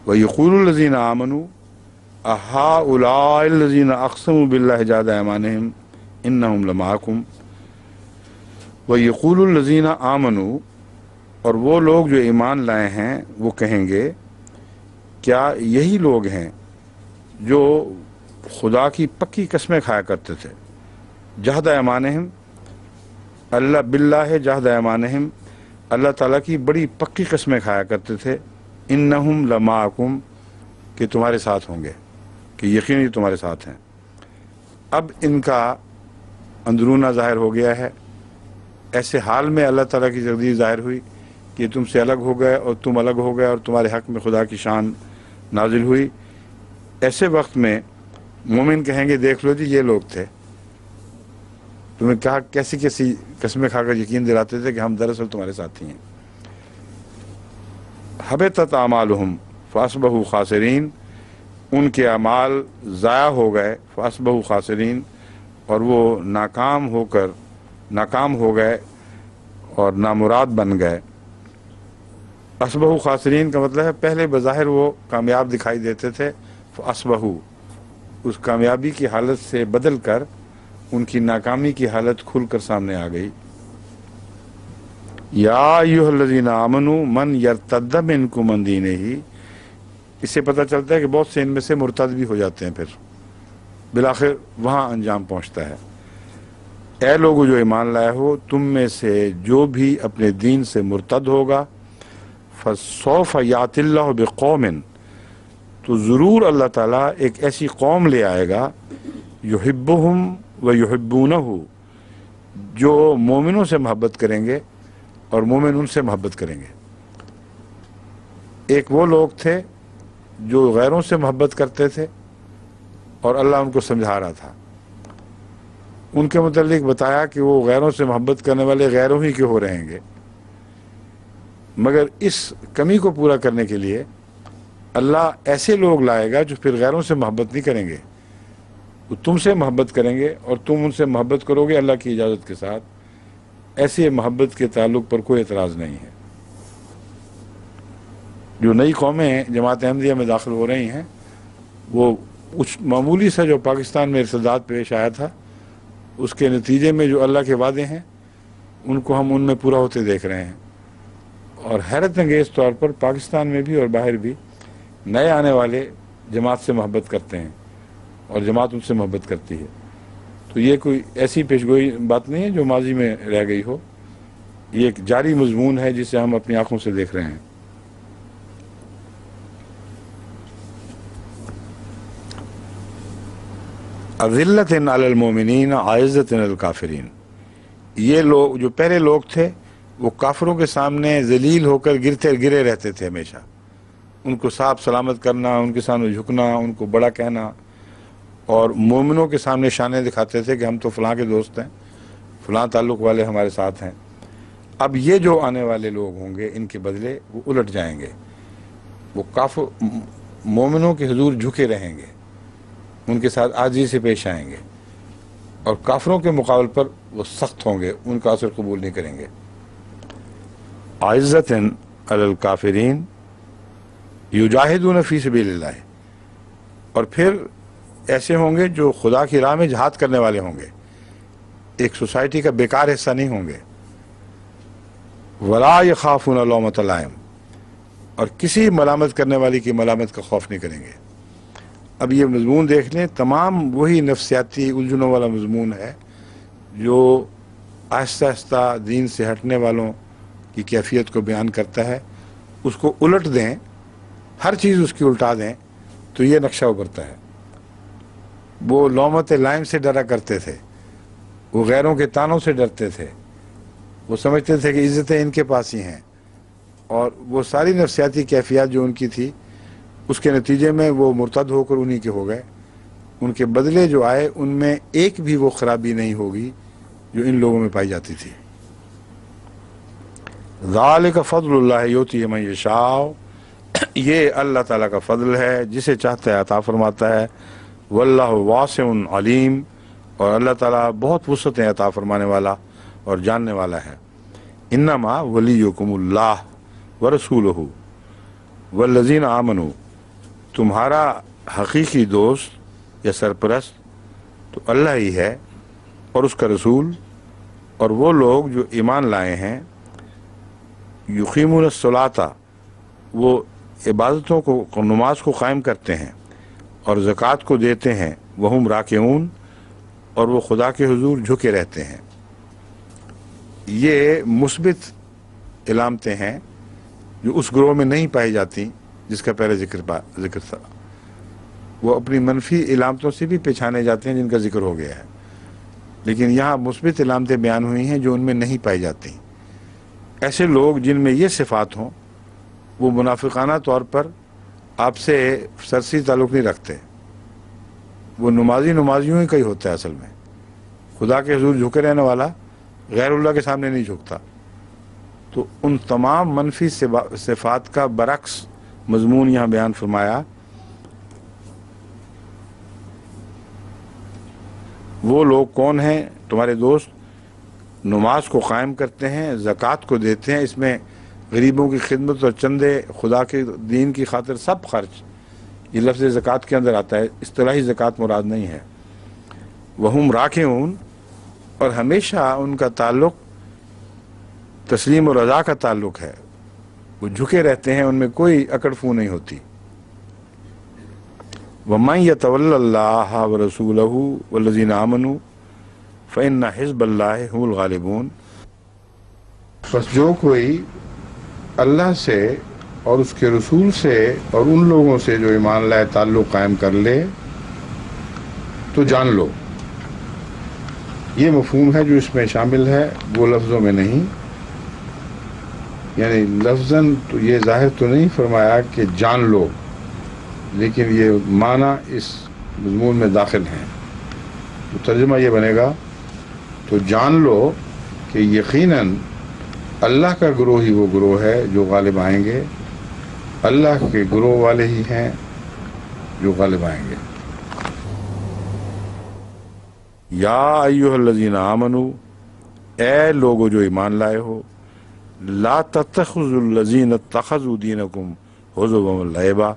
وَيَقُولُ الَّذِينَ آمَنُوا أَهَٰؤُلَاءِ الَّذِينَ أَقْسَمُوا بِاللَّهِ جَهْدَ أَيْمَانِهِمْ إِنَّهُمْ لَمَعَكُمْ وَيَقُولُ الَّذِينَ آمَنُوا، اور وہ لوگ جو ایمان لائے ہیں وہ کہیں گے کیا یہی لوگ ہیں جو خدا کی پکی قسمیں کھایا کرتے تھے، جہد ایمانہم، اللہ باللہ جہد ایمانہم، اللہ تعالیٰ کی بڑی پکی قسمیں کھایا کرتے تھے، انہم لمعکم، کہ تمہارے ساتھ ہوں گے، کہ یقینی تمہارے ساتھ ہیں۔ اب ان کا اندرونہ ظاہر ہو گیا ہے، ایسے حال میں اللہ تعالیٰ کی تقدیر ظاہر ہوئی کہ تم سے الگ ہو گئے اور تم الگ ہو گئے اور تمہارے حق میں خدا کی شان نازل ہوئی۔ ایسے وقت میں مومن کہیں گے دیکھ لو جی یہ لوگ تھے، تمہیں کہا کیسی کیسی قسمیں کھا کر یقین دلاتے تھے کہ ہم دراصل تمہارے ساتھی ہیں. حبطت اعمالہم فاصبحوا خاسرین، ان کے اعمال ضائع ہو گئے، فاصبحوا خاسرین، اور وہ ناکام ہو گئے اور نامراد بن گئے. اصبحوا خاسرین کا مطلب ہے پہلے بظاہر وہ کامیاب دکھائی دیتے تھے، فاصبحوا اس کامیابی کی حالت سے بدل کر ان کی ناکامی کی حالت کھل کر سامنے آ گئی. یا ایھا الذین آمنوا من یرتد منکم عن دینہ، اس سے پتہ چلتا ہے کہ بہت سے ان میں سے مرتد بھی ہو جاتے ہیں، پھر بالآخر وہاں انجام پہنچتا ہے. اے لوگو جو ایمان لائے ہو، تم میں سے جو بھی اپنے دین سے مرتد ہوگا، فَسَوْفَ يَأْتِ اللَّهُ بِقَوْمٍ، تو ضرور اللہ تعالیٰ ایک ایسی قوم لے آئے گا، يُحِبُّهُمْ وَيُحِبُّونَهُ، جو مومنوں سے محبت کریں گے اور مومن ان سے محبت کریں گے. ایک وہ لوگ تھے جو غیروں سے محبت کرتے تھے اور اللہ ان کو سمجھا رہا تھا. ان کے متعلق بتایا کہ وہ غیروں سے محبت کرنے والے غیروں ہی کے ہو رہیں گے، مگر اس کمی کو پورا کرنے کے لیے اللہ ایسے لوگ لائے گا جو پھر غیروں سے محبت نہیں کریں گے، وہ تم سے محبت کریں گے اور تم ان سے محبت کرو گے اللہ کی اجازت کے ساتھ. ایسی محبت کے تعلق پر کوئی اعتراض نہیں ہے. جو نئی قومیں جماعت احمدیہ میں داخل ہو رہی ہیں، وہ اس معمولی سا جو پاکستان میں ارتداد پیش آیا تھا، اس کے نتیجے میں جو اللہ کے وعدے ہیں ان کو ہم ان میں پورا ہوتے دیکھ رہے ہیں. اور حیرت انگیز طور پر پاکستان میں بھی اور باہر بھی نئے آنے والے جماعت سے محبت کرتے ہیں اور جماعت ان سے محبت کرتی ہے. تو یہ کوئی ایسی پیشگوئی بات نہیں ہے جو ماضی میں رہ گئی ہو، یہ ایک جاری مضمون ہے جسے ہم اپنی آنکھوں سے دیکھ رہے ہیں. اذلۃ علی المؤمنین اعزۃ علی الکافرین، یہ لوگ جو پہلے لوگ تھے وہ کافروں کے سامنے ذلیل ہو کر گرے رہتے تھے ہمیشہ. ان کو صاف سلامت کرنا، ان کے سامنے جھکنا، ان کو بڑا کہنا، اور مومنوں کے سامنے شانیں دکھاتے تھے کہ ہم تو فلاں کے دوست ہیں، فلاں تعلق والے ہمارے ساتھ ہیں. اب یہ جو آنے والے لوگ ہوں گے ان کے بدلے وہ الٹ جائیں گے، وہ کافر مومنوں کے حضور جھکے رہیں گے، ان کے ساتھ عاجزی سے پیش آئیں گے، اور کافروں کے مقابل پر وہ سخت ہوں گے، ان کا اثر قبول نہیں کریں گے. عزت علی الکافرین یجاہدون فی سبیل اللہ، اور پھر ایسے ہوں گے جو خدا کی راہ میں جہاد کرنے والے ہوں گے، ایک سوسائٹی کا بیکار حصہ نہیں ہوں گے. ولا یخافون لومۃ لائم، اور کسی ملامت کرنے والی کی ملامت کا خوف نہیں کریں گے. اب یہ مضمون دیکھ لیں، تمام وہی نفسیاتی الجھنوں والا مضمون ہے جو آہستہ آہستہ دین سے ہٹنے والوں کی کیفیت کو بیان کرتا ہے. اس کو الٹ دیں، ہر چیز اس کی الٹا دیں تو یہ نقشہ ابھرتا ہے. وہ لومت لائم سے ڈرا کرتے تھے، وہ غیروں کے تانوں سے ڈرتے تھے، وہ سمجھتے تھے کہ عزتیں ان کے پاس ہی ہیں، اور وہ ساری نفسیاتی کیفیات جو ان کی تھی اس کے نتیجے میں وہ مرتد ہو کر انہی کے ہو گئے. ان کے بدلے جو آئے ان میں ایک بھی وہ خرابی نہیں ہوگی جو ان لوگوں میں پائی جاتی تھی. ذالک فضل اللہ یؤتی من یشاء، یہ اللہ تعالیٰ کا فضل ہے، جسے چاہتا ہے عطا فرماتا ہے. واللہ واسع علیم، اور اللہ تعالیٰ بہت وسعتیں عطا فرمانے والا اور جاننے والا ہے. انما ولیکم اللہ ورسولہ والذین آمنوا، تمہارا حقیقی دوست یا سرپرست تو اللہ ہی ہے اور اس کا رسول، اور وہ لوگ جو ایمان لائے ہیں. یقیمون الصلاۃ، وہ عبادتوں کو، نماز کو قائم کرتے ہیں اور زکوٰۃ کو دیتے ہیں. وہم راکعون، اور وہ خدا کے حضور جھکے رہتے ہیں. یہ مثبت علامتیں ہیں جو اس گروہ میں نہیں پائی جاتی جس کا پہلے ذکر تھا. وہ اپنی منفی علامتوں سے بھی پہچانے جاتے ہیں جن کا ذکر ہو گیا ہے، لیکن یہاں مثبت علامتیں بیان ہوئی ہیں جو ان میں نہیں پائی جاتی. ایسے لوگ جن میں یہ صفات ہوں وہ منافقانہ طور پر آپ سے سرسی تعلق نہیں رکھتے، وہ نمازیوں ہی کا ہی ہوتا ہے اصل میں. خدا کے حضور جھکے رہنے والا غیر اللہ کے سامنے نہیں جھکتا. تو ان تمام منفی صفات کا برعکس مضمون یہاں بیان فرمایا. وہ لوگ کون ہیں تمہارے دوست؟ نماز کو قائم کرتے ہیں، زکوٰۃ کو دیتے ہیں، اس میں غریبوں کی خدمت اور چندے خدا کے دین کی خاطر سب خرچ، یہ لفظ زکوٰۃ کے اندر آتا ہے، اصطلاحی زکوٰۃ مراد نہیں ہے. وہم راکعون، اور ہمیشہ ان کا تعلق تسلیم و رضا کا تعلق ہے، وہ جھکے رہتے ہیں، ان میں کوئی اکڑ فو نہیں ہوتی. وَمَن يَتَوَلَّ اللَّهَ وَرَسُولَهُ وَالَّذِينَ آمَنُوا فَإِنَّ حِزْبَ اللَّهِ هُمُ الْغَالِبُونَ. بس جو کوئی اللہ سے اور اس کے رسول سے اور ان لوگوں سے جو ایمان لائے تعلق قائم کر لے تو جان لو. یہ مفہوم ہے جو اس میں شامل ہے، وہ لفظوں میں نہیں. یعنی لفظاً تو یہ ظاہر تو نہیں فرمایا کہ جان لو، لیکن یہ معنی اس مضمون میں داخل ہیں. تو ترجمہ یہ بنے گا تو جان لو کہ یقیناً اللہ کا گروہ ہی وہ گروہ ہے جو غالب آئیں گے، اللہ کے گروہ والے ہی ہیں جو غالب آئیں گے. یا ایھا الذین آمنوا، اے لوگو جو ایمان لائے ہو، لا تتخذوا الذین اتخذوا دینکم ہزوا ولعبا،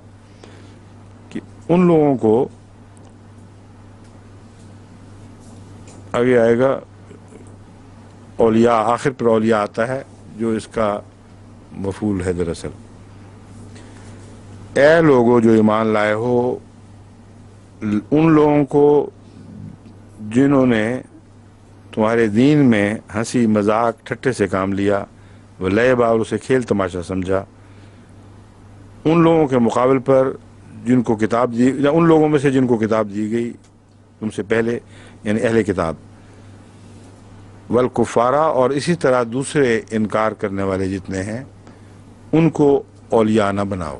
کہ ان لوگوں کو آگے آئے گا اولیاء، آخر پر اولیاء آتا ہے جو اس کا مفعول ہے دراصل. اے لوگو جو ایمان لائے ہو، ان لوگوں کو جنہوں نے تمہارے دین میں ہنسی مذاق ٹھٹے سے کام لیا، وہ لعبا، اور اسے کھیل تماشا سمجھا. ان لوگوں کے مقابل پر جن کو کتاب دی، یا ان لوگوں میں سے جن کو کتاب دی گئی تم سے پہلے، یعنی اہل کتاب، والکفارہ، اور اسی طرح دوسرے انکار کرنے والے جتنے ہیں ان کو اولیاء نہ بناؤ.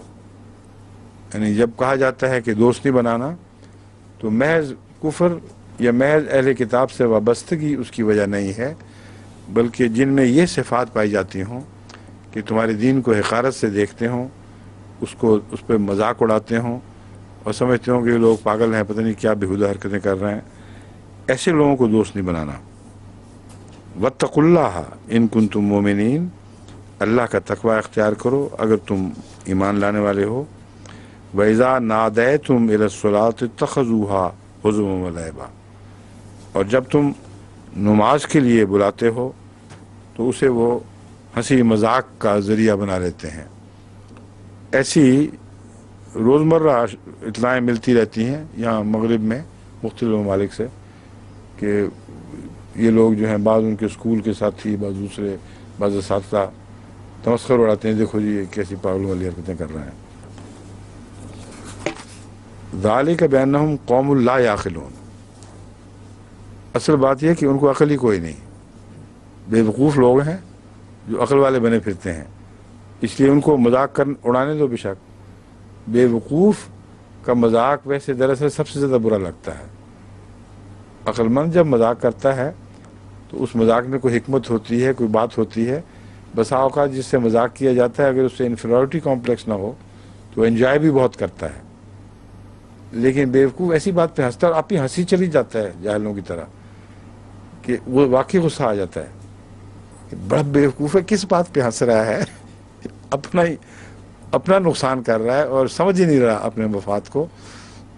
یعنی جب کہا جاتا ہے کہ دوست نہیں بنانا تو محض کفر یا محض اہل کتاب سے وابستگی اس کی وجہ نہیں ہے، بلکہ جن میں یہ صفات پائی جاتی ہوں کہ تمہارے دین کو حقارت سے دیکھتے ہوں، اس پہ مذاق اڑاتے ہوں اور سمجھتے ہوں کہ یہ لوگ پاگل ہیں، پتہ نہیں کیا بےہودہ حرکتیں کر رہے ہیں، ایسے لوگوں کو دوست نہیں بنانا. واتقوا اللہ ان کنتم مومنین، اللہ کا تقوی اختیار کرو اگر تم ایمان لانے والے ہو. وَإِذَا نَادَيْتُمْ إِلَى الصَّلَاةِ اتَّخَذُوهَا هُزُوًا وَلَعِبًا، اور جب تم نماز کے لیے بلاتے ہو تو اسے وہ ہنسی مذاق کا ذریعہ بنا لیتے ہیں. ایسی روزمرہ اطلاعیں ملتی رہتی ہیں یہاں مغرب میں مختلف ممالک سے کہ یہ لوگ جو ہیں، بعض ان کے اسکول کے ساتھی، بعض اساتذہ تمسخر اڑاتے ہیں، دیکھو جی یہ کیسی پاگلوں والی حرکتیں کر رہے ہیں. ذالک بانہم قوم لا یعقلون، اصل بات یہ کہ ان کو عقل ہی کوئی نہیں، بے وقوف لوگ ہیں جو عقل والے بنے پھرتے ہیں. اس لیے ان کو مذاق اڑانے دو. بے شک بے وقوف کا مذاق ویسے دراصل سب سے زیادہ برا لگتا ہے. عقل مند جب مذاق کرتا ہے تو اس مذاق میں کوئی حکمت ہوتی ہے، کوئی بات ہوتی ہے. بسا اوقات جس سے مذاق کیا جاتا ہے اگر اس سے انفیریورٹی کمپلیکس نہ ہو تو انجوائے بھی بہت کرتا ہے. لیکن بیوقوف ایسی بات پہ ہنستا ہے اور آپ ہی ہنسی چلی جاتا ہے جاہلوں کی طرح، کہ وہ واقعی غصہ آ جاتا ہے کہ بڑا بیوقوف ہے، کس بات پہ ہنس رہا ہے، اپنا نقصان کر رہا ہے اور سمجھ ہی نہیں رہا اپنے مفاد کو.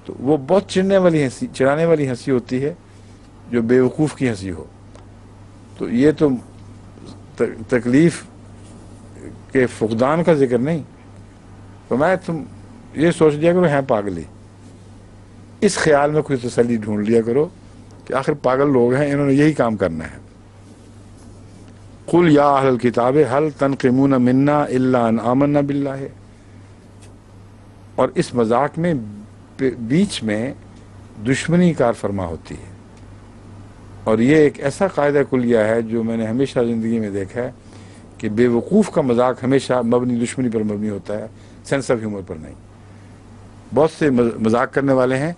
تو وہ بہت چڑھانے والی ہنسی ہوتی ہے جو بیوقوف کی ہنسی ہو. تو یہ تو تکلیف کے فقدان کا ذکر نہیں، تو میں تم یہ سوچ لیا کرو ہیں پاگلی، اس خیال میں کوئی تسلی ڈھونڈ لیا کرو کہ آخر پاگل لوگ ہیں، انہوں نے یہی کام کرنا ہے. قل یا اہل الکتاب هل تنقمون منا الا ان آمنا باللہ، اور اس مذاق میں بیچ میں دشمنی کار فرما ہوتی ہے. اور یہ ایک ایسا قاعدہ کلیہ ہے جو میں نے ہمیشہ زندگی میں دیکھا ہے کہ بے وقوف کا مذاق ہمیشہ دشمنی پر مبنی ہوتا ہے، سینس آف ہیومر پر نہیں. بہت سے مذاق کرنے والے ہیں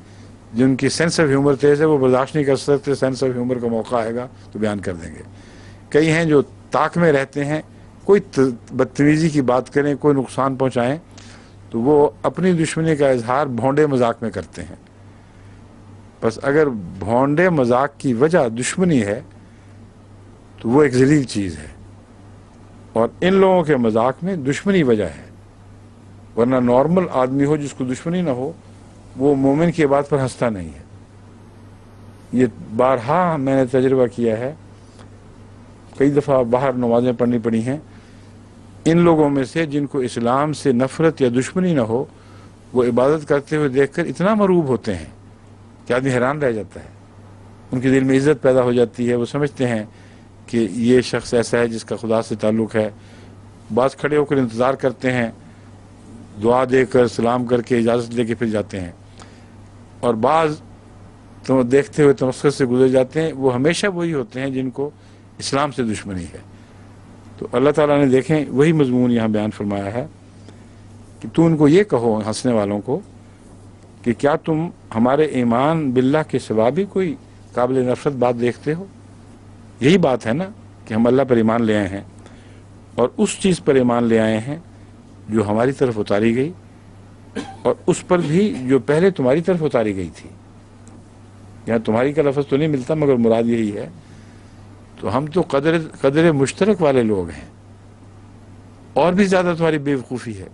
جن کی سینس آف ہیومر تیز ہے وہ برداشت نہیں کر سکتے، سینس آف ہیومر کا موقع آئے گا تو بیان کر دیں گے. کئی ہیں جو طاق میں رہتے ہیں، کوئی بدتمیزی کی بات کریں، کوئی نقصان پہنچائیں تو وہ اپنی دشمنی کا اظہار بھونڈے مذاق میں کرتے ہیں. بس اگر بھونڈے مذاق کی وجہ دشمنی ہے تو وہ ایک ذلیل چیز ہے، اور ان لوگوں کے مذاق میں دشمنی وجہ ہے. ورنہ نارمل آدمی ہو جس کو دشمنی نہ ہو وہ مومن کی بات پر ہنستا نہیں ہے. یہ بارہا میں نے تجربہ کیا ہے، کئی دفعہ باہر نمازیں پڑھنی پڑی ہیں. ان لوگوں میں سے جن کو اسلام سے نفرت یا دشمنی نہ ہو وہ عبادت کرتے ہوئے دیکھ کر اتنا مرعوب ہوتے ہیں کہ آدمی حیران رہ جاتا ہے. ان کے دل میں عزت پیدا ہو جاتی ہے، وہ سمجھتے ہیں کہ یہ شخص ایسا ہے جس کا خدا سے تعلق ہے. بعض کھڑے ہو کر انتظار کرتے ہیں، دعا دے کر سلام کر کے اجازت لے کے پھر جاتے ہیں، اور بعض تو دیکھتے ہوئے تمسخر سے گزر جاتے ہیں. وہ ہمیشہ وہی ہوتے ہیں جن کو اسلام سے دشمنی ہے. تو اللہ تعالیٰ نے دیکھیں وہی مضمون یہاں بیان فرمایا ہے کہ تو ان کو یہ کہو، ہنسنے والوں کو، کہ کیا تم ہمارے ایمان باللہ کے سوا بھی کوئی قابل نفرت بات دیکھتے ہو؟ یہی بات ہے نا کہ ہم اللہ پر ایمان لے آئے ہیں، اور اس چیز پر ایمان لے آئے ہیں جو ہماری طرف اتاری گئی، اور اس پر بھی جو پہلے تمہاری طرف اتاری گئی تھی. یہاں تمہاری کا لفظ تو نہیں ملتا مگر مراد یہی ہے. تو ہم تو قدر مشترک والے لوگ ہیں، اور بھی زیادہ تمہاری بے وقوفی ہے.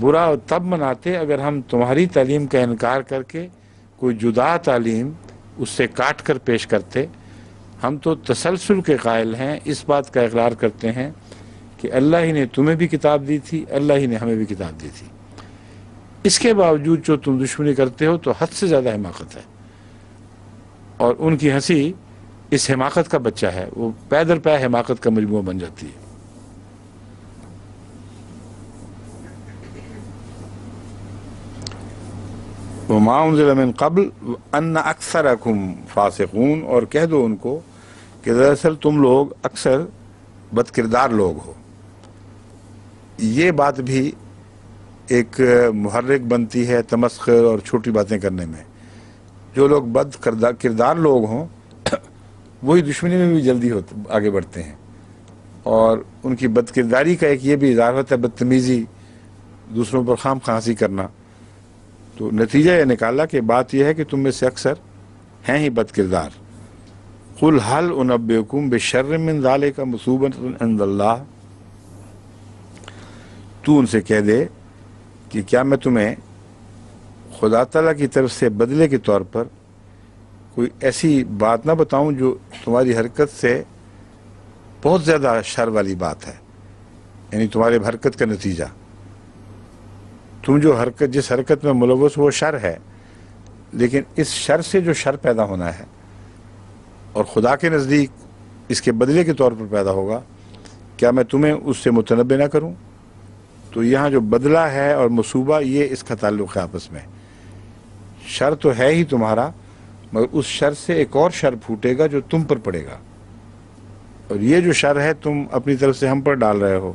برا تب مناتے اگر ہم تمہاری تعلیم کا انکار کر کے کوئی جدا تعلیم اس سے کاٹ کر پیش کرتے. ہم تو تسلسل کے قائل ہیں، اس بات کا اقرار کرتے ہیں کہ اللہ ہی نے تمہیں بھی کتاب دی تھی، اللہ ہی نے ہمیں بھی کتاب دی تھی. اس کے باوجود جو تم دشمنی کرتے ہو تو حد سے زیادہ حماقت ہے. اور ان کی ہنسی اس حماقت کا بچہ ہے، وہ پے در پے حماقت کا مجموعہ بن جاتی ہے. وما انزل من قبل ان اکثرکم فاسقون، اور کہہ دو ان کو کہ دراصل تم لوگ اکثر بد کردار لوگ ہو. یہ بات بھی ایک محرک بنتی ہے تمسخر اور چھوٹی باتیں کرنے میں. جو لوگ بد کردار لوگ ہوں وہی دشمنی میں بھی جلدی آگے بڑھتے ہیں، اور ان کی بد کرداری کا ایک یہ بھی اظہار ہوتا ہے بدتمیزی، دوسروں پر خام خانسی کرنا. تو نتیجہ یہ نکالا کہ بات یہ ہے کہ تم میں سے اکثر ہیں ہی بد کردار. قل هل انبئکم بشر من ذلک مثوبۃ عند اللہ، تو ان سے کہہ دے کہ کیا میں تمہیں خدا تعالیٰ کی طرف سے بدلے کے طور پر کوئی ایسی بات نہ بتاؤں جو تمہاری حرکت سے بہت زیادہ شر والی بات ہے، یعنی تمہارے حرکت کا نتیجہ. تم جو جس حرکت میں ملوث وہ شر ہے، لیکن اس شر سے جو شر پیدا ہونا ہے اور خدا کے نزدیک اس کے بدلے کے طور پر پیدا ہوگا، کیا میں تمہیں اس سے متنبع نہ کروں؟ تو یہاں جو بدلہ ہے اور مصوبہ، یہ اس کا تعلق ہے آپس میں. شر تو ہے ہی تمہارا، مگر اس شر سے ایک اور شر پھوٹے گا جو تم پر پڑے گا، اور یہ جو شر ہے تم اپنی طرف سے ہم پر ڈال رہے ہو.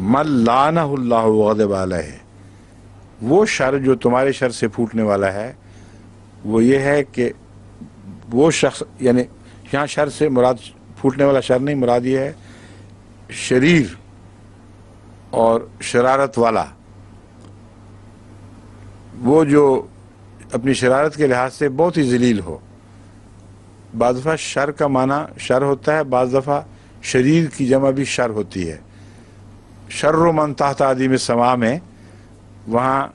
من لعنہ اللہ وغضب علیہ، وہ شر جو تمہارے شر سے پھوٹنے والا ہے وہ یہ ہے کہ وہ شخص، یعنی یہاں شر سے مراد پھوٹنے والا شر نہیں، مراد یہ ہے شریر اور شرارت والا، وہ جو اپنی شرارت کے لحاظ سے بہت ہی ذلیل ہو. بعض دفعہ شر کا معنی شر ہوتا ہے، بعض دفعہ شریر کی جمع بھی شر ہوتی ہے. شر من تحت عدیم السماء میں وہاں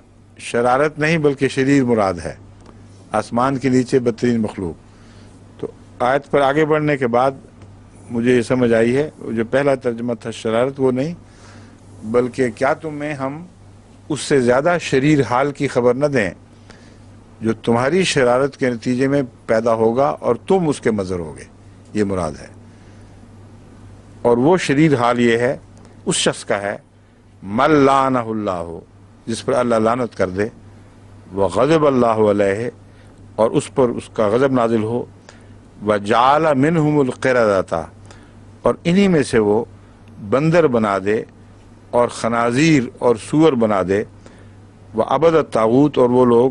شرارت نہیں بلکہ شریر مراد ہے، آسمان کے نیچے بدترین مخلوق. تو آیت پر آگے بڑھنے کے بعد مجھے یہ سمجھ آئی ہے جو پہلا ترجمہ تھا شرارت وہ نہیں، بلکہ کیا تمہیں ہم اس سے زیادہ شریر حال کی خبر نہ دیں جو تمہاری شرارت کے نتیجے میں پیدا ہوگا اور تم اس کے مظہر ہوگے، یہ مراد ہے. اور وہ شریر حال یہ ہے اس شخص کا ہے من لعنہ اللہ، جس پر اللہ لعنت کر دے، وغضب اللہ علیہ، اور اس پر اس کا غضب نازل ہو، وجعل منہم القردۃ، اور انہی میں سے وہ بندر بنا دے اور خنازیر اور سور بنا دے، وعبد الطاغوت، اور وہ لوگ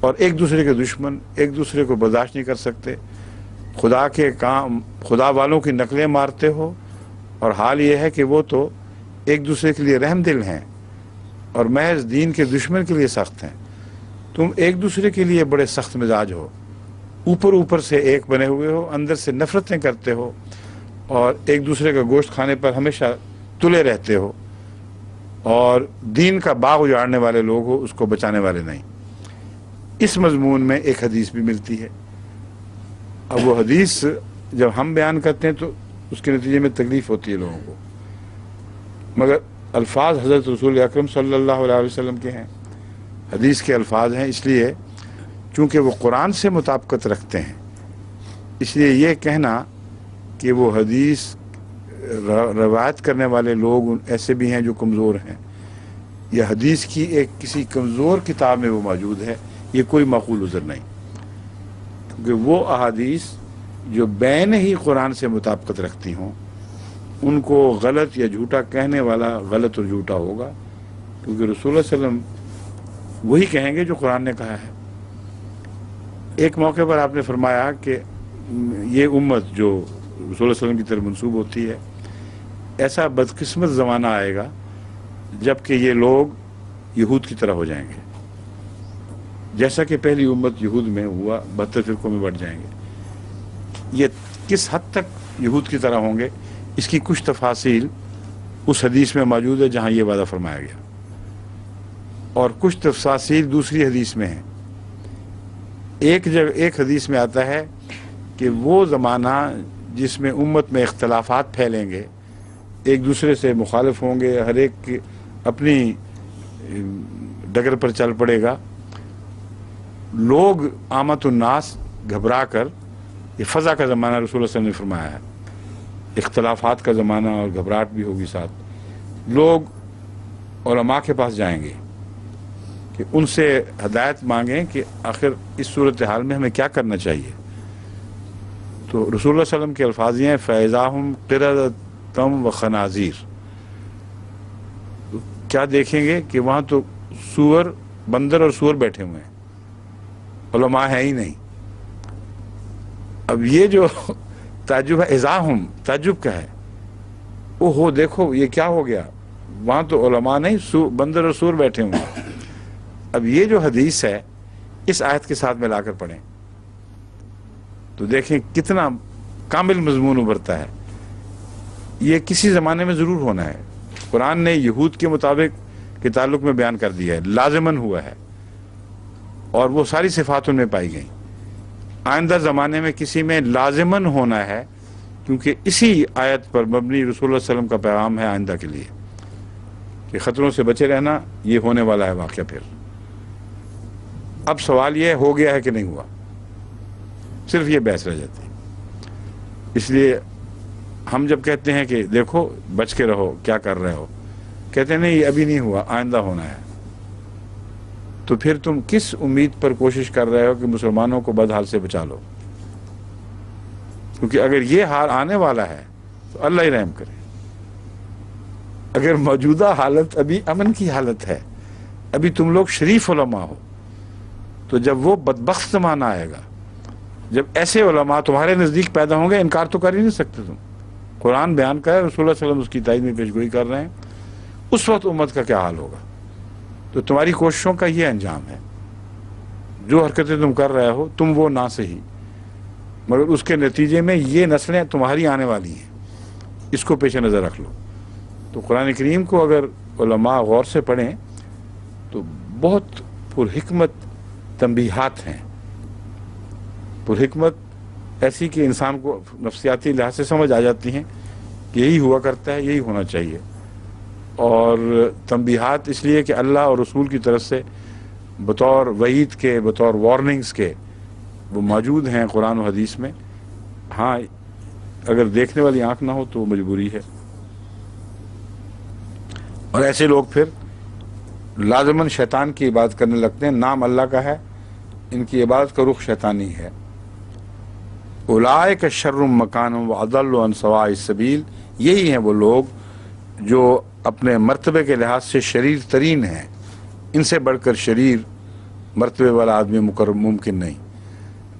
اور ایک دوسرے کے دشمن ایک دوسرے کو برداشت نہیں کر سکتے، خدا کے کام خدا والوں کی نقلیں مارتے ہو، اور حال یہ ہے کہ وہ تو ایک دوسرے کے لیے رحم دل ہیں اور محض دین کے دشمن کے لیے سخت ہیں۔ تم ایک دوسرے کے لیے بڑے سخت مزاج ہو، اوپر سے ایک بنے ہوئے ہو، اندر سے نفرتیں کرتے ہو، اور ایک دوسرے کا گوشت کھانے پر ہمیشہ تلے رہتے ہو، اور دین کا باغ اجاڑنے والے لوگ ہو، اس کو بچانے والے نہیں۔ اس مضمون میں ایک حدیث بھی ملتی ہے۔ اب وہ حدیث جب ہم بیان کرتے ہیں تو اس کے نتیجے میں تکلیف ہوتی ہے لوگوں کو، مگر الفاظ حضرت رسول اکرم صلی اللہ علیہ وسلم کے ہیں، حدیث کے الفاظ ہیں، اس لیے چونکہ وہ قرآن سے مطابقت رکھتے ہیں، اس لیے یہ کہنا کہ وہ حدیث روایت کرنے والے لوگ ایسے بھی ہیں جو کمزور ہیں، یا حدیث کی ایک کسی کمزور کتاب میں وہ موجود ہے، یہ کوئی معقول عذر نہیں، کیونکہ وہ احادیث جو بین ہی قرآن سے مطابقت رکھتی ہوں ان کو غلط یا جھوٹا کہنے والا غلط اور جھوٹا ہوگا، کیونکہ رسول اللہ علیہ وسلم وہی کہیں گے جو قرآن نے کہا ہے۔ ایک موقع پر آپ نے فرمایا کہ یہ امت جو رسول اللہ علیہ وسلم کی طرف منسوب ہوتی ہے، ایسا بدقسمت زمانہ آئے گا جب کہ یہ لوگ یہود کی طرح ہو جائیں گے، جیسا کہ پہلی امت یہود میں ہوا، 72 فرقوں میں بٹ جائیں گے۔ یہ کس حد تک یہود کی طرح ہوں گے، اس کی کچھ تفاصیل اس حدیث میں موجود ہے جہاں یہ وعدہ فرمایا گیا، اور کچھ تفاصیل دوسری حدیث میں ہیں۔ ایک حدیث میں آتا ہے کہ وہ زمانہ جس میں امت میں اختلافات پھیلیں گے، ایک دوسرے سے مخالف ہوں گے، ہر ایک اپنی ڈگر پر چل پڑے گا، لوگ عامت الناس گھبرا کر، یہ فضا کا زمانہ رسول اللہ صلی اللہ علیہ وسلم نے فرمایا ہے، اختلافات کا زمانہ اور گھبراہٹ بھی ہوگی ساتھ، لوگ علماء کے پاس جائیں گے کہ ان سے ہدایت مانگیں کہ آخر اس صورتحال میں ہمیں کیا کرنا چاہیے۔ تو رسول اللہ صلی اللہ علیہ وسلم کے الفاظ ہیں فَإِذَا هُمْ قِرَدَةٌ وَخَنَازِيرٌ، کیا دیکھیں گے کہ وہاں تو سور، بندر اور سور بیٹھے ہوئے ہیں، علماء ہے ہی نہیں۔ اب یہ جو تعجب ہے، اذا ہم تعجب کا ہے، او ہو دیکھو یہ کیا ہو گیا، وہاں تو علماء نہیں، بندر اور سور بیٹھے ہوئے ہیں۔ اب یہ جو حدیث ہے اس آیت کے ساتھ ملا کر پڑھیں تو دیکھیں کتنا کامل مضمون ابھرتا ہے۔ یہ کسی زمانے میں ضرور ہونا ہے، قرآن نے یہود کے مطابق کے تعلق میں بیان کر دیا ہے، لازماً ہوا ہے، اور وہ ساری صفات ان میں پائی گئیں۔ آئندہ زمانے میں کسی میں لازماً ہونا ہے، کیونکہ اسی آیت پر مبنی رسول اللہ علیہ وسلم کا پیغام ہے آئندہ کے لیے کہ خطروں سے بچے رہنا، یہ ہونے والا ہے واقعہ۔ پھر اب سوال یہ ہو گیا ہے کہ نہیں ہوا، صرف یہ بحث رہ جاتی ہے۔ اس لیے ہم جب کہتے ہیں کہ دیکھو بچ کے رہو، کیا کر رہے ہو، کہتے ہیں نہیں یہ ابھی نہیں ہوا، آئندہ ہونا ہے، تو پھر تم کس امید پر کوشش کر رہے ہو کہ مسلمانوں کو بد حال سے بچا لو؟ کیونکہ اگر یہ حال آنے والا ہے تو اللہ ہی رحم کرے۔ اگر موجودہ حالت ابھی امن کی حالت ہے، ابھی تم لوگ شریف علماء ہو، تو جب وہ بدبخت زمانہ آئے گا، جب ایسے علماء تمہارے نزدیک پیدا ہوں گے، انکار تو کر ہی نہیں سکتے تم، قرآن بیان کا ہے، رسول اللہ صلی اللہ علیہ وسلم اس کی تائید میں پیشگوئی کر رہے ہیں، اس وقت امت کا کیا حال ہوگا؟ تو تمہاری کوششوں کا یہ انجام ہے، جو حرکتیں تم کر رہے ہو تم وہ نہ صحیح، مگر اس کے نتیجے میں یہ نسلیں تمہاری آنے والی ہیں، اس کو پیش نظر رکھ لو۔ تو قرآن کریم کو اگر علماء غور سے پڑھیں تو بہت پرحکمت تنبیہات ہیں، پرحکمت ایسی کہ انسان کو نفسیاتی لحاظ سے سمجھ آ جاتی ہیں کہ یہی ہوا کرتا ہے، یہی ہونا چاہیے، اور تنبیہات اس لیے کہ اللہ اور رسول کی طرف سے بطور وعید کے، بطور وارننگز کے وہ موجود ہیں قرآن و حدیث میں۔ ہاں اگر دیکھنے والی آنکھ نہ ہو تو وہ مجبوری ہے، اور ایسے لوگ پھر لازماً شیطان کی عبادت کرنے لگتے ہیں، نام اللہ کا ہے، ان کی عبادت کا رخ شیطانی ہے۔ اولئک شر مکانا واضل عن سواء السبیل، یہی ہیں وہ لوگ جو اپنے مرتبے کے لحاظ سے شریر ترین ہیں، ان سے بڑھ کر شریر مرتبے والا آدمی ممکن نہیں.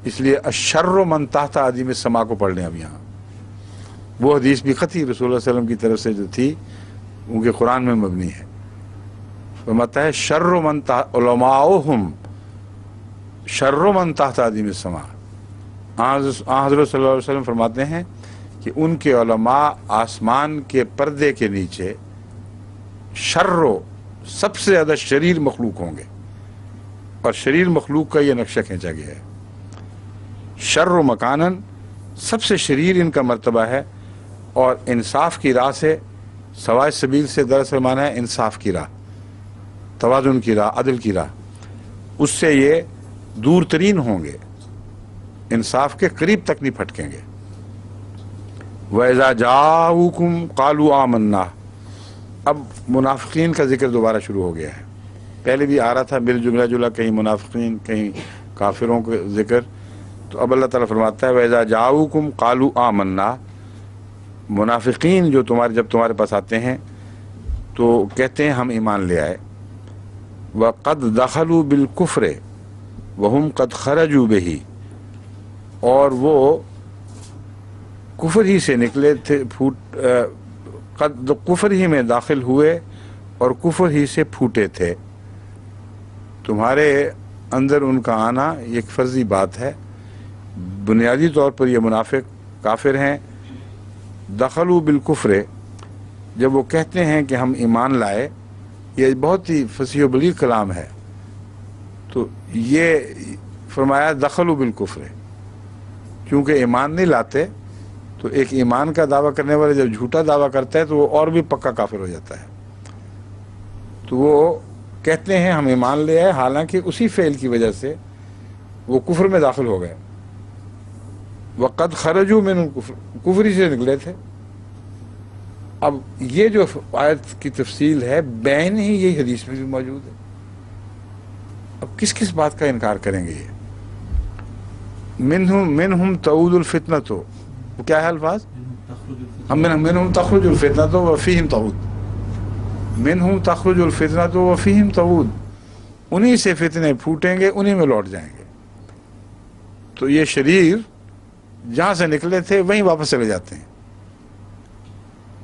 اس لیے الشر من تحت عدیم السماء کو پڑھ لیں. اب یہاں وہ حدیث بھی قطعی رسول اللہ علیہ وسلم کی طرف سے جو تھی ان کے قرآن میں مبنی ہے. فرماتا ہے شر من علماؤہم شر من تحت عدیم السماء. حضرت صلی اللہ علیہ وسلم فرماتے ہیں کہ ان کے علماء آسمان کے پردے کے نیچے شر سب سے زیادہ شریر مخلوق ہوں گے. اور شریر مخلوق کا یہ نقشہ کھینچا گیا ہے. شر مکانن سب سے شریر ان کا مرتبہ ہے. اور انصاف کی راہ سے سوائے سبیل سے دراصل معنی ہے انصاف کی راہ, توازن کی راہ, عدل کی راہ, اس سے یہ دور ترین ہوں گے, انصاف کے قریب تک نہیں پھٹکیں گے. وَإِذَا جَاءُوكُمْ قَالُوا آمَنَّا. اب منافقین کا ذکر دوبارہ شروع ہو گیا ہے. پہلے بھی آ رہا تھا مل جملہ جلا, کہیں منافقین کہیں کافروں کا ذکر. تو اب اللہ تعالیٰ فرماتا ہے وَإِذَا جَاءُوكُمْ قَالُوا آمَنَّا. منافقین جو جب تمہارے پاس آتے ہیں تو کہتے ہیں ہم ایمان لے آئے. وَقَدْ دَخَلُوا بِالْكُفْرِ وَهُمْ قَدْ خَرَجُوا بِهِ. اور وہ کفر ہی سے نکلے تھے, کفر ہی میں داخل ہوئے اور کفر ہی سے پھوٹے تھے. تمہارے اندر ان کا آنا ایک فرضی بات ہے. بنیادی طور پر یہ منافق کافر ہیں. دخلوا بالکفر, جب وہ کہتے ہیں کہ ہم ایمان لائے, یہ بہت ہی فصیح و بلیغ کلام ہے. تو یہ فرمایا دخلوا بالکفر, کیونکہ ایمان نہیں لاتے تو ایک ایمان کا دعویٰ کرنے والے جب جھوٹا دعویٰ کرتا ہے تو وہ اور بھی پکا کافر ہو جاتا ہے. تو وہ کہتے ہیں ہم ایمان لے آئے, حالانکہ اسی فعل کی وجہ سے وہ کفر میں داخل ہو گئے. وَقَدْ خَرَجُوا مِنَ الْكُفْرِ, کفر ہی سے نکلے تھے. اب یہ جو آیت کی تفصیل ہے بین ہی یہی حدیث میں بھی موجود ہے. اب کس کس بات کا انکار کریں گے؟ یہ منہم تعود الفتنۃ, وہ کیا ہے الفاظ؟ منہم تخرج الفتنۃ وفیہم تعود. منہم تخرج الفتنۃ وفیہم تعود, انہی سے فتنے پھوٹیں گے, انہی میں لوٹ جائیں گے. تو یہ شریر جہاں سے نکلے تھے وہیں واپس چلے جاتے ہیں.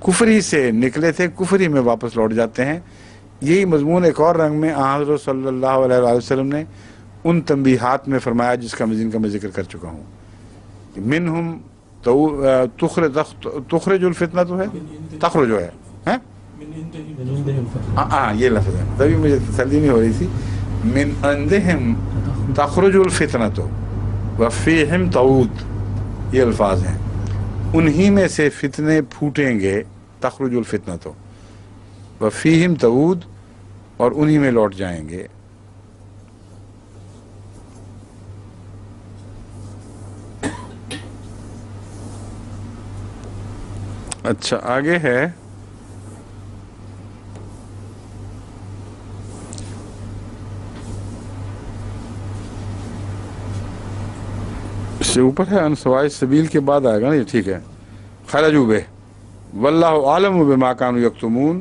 کفر ہی سے نکلے تھے, کفر ہی میں واپس لوٹ جاتے ہیں. یہی مضمون ایک اور رنگ میں حضرت صلی اللہ علیہ وآلہ وسلم نے ان تنبیہات میں فرمایا جن کا میں ذکر کر چکا ہوں. منہم تخرج الفتنہ تو ہے, تخرج ہے, ہاں یہ لفظ ہے, تبھی مجھے تسلی نہیں ہو رہی تھی. من عندہم تخرج الفتنۃ وفیہم تعود, یہ الفاظ ہیں. انہی میں سے فتنے پھوٹیں گے, تخرج الفتنۃ وفیہم تعود, اور انہی میں لوٹ جائیں گے. اچھا آگے ہے اس سے اوپر ہے انسوائے سبیل کے بعد آئے گا نا یہ, ٹھیک ہے. خرجوا بہ واللہ عالم بما کانوا یکتمون,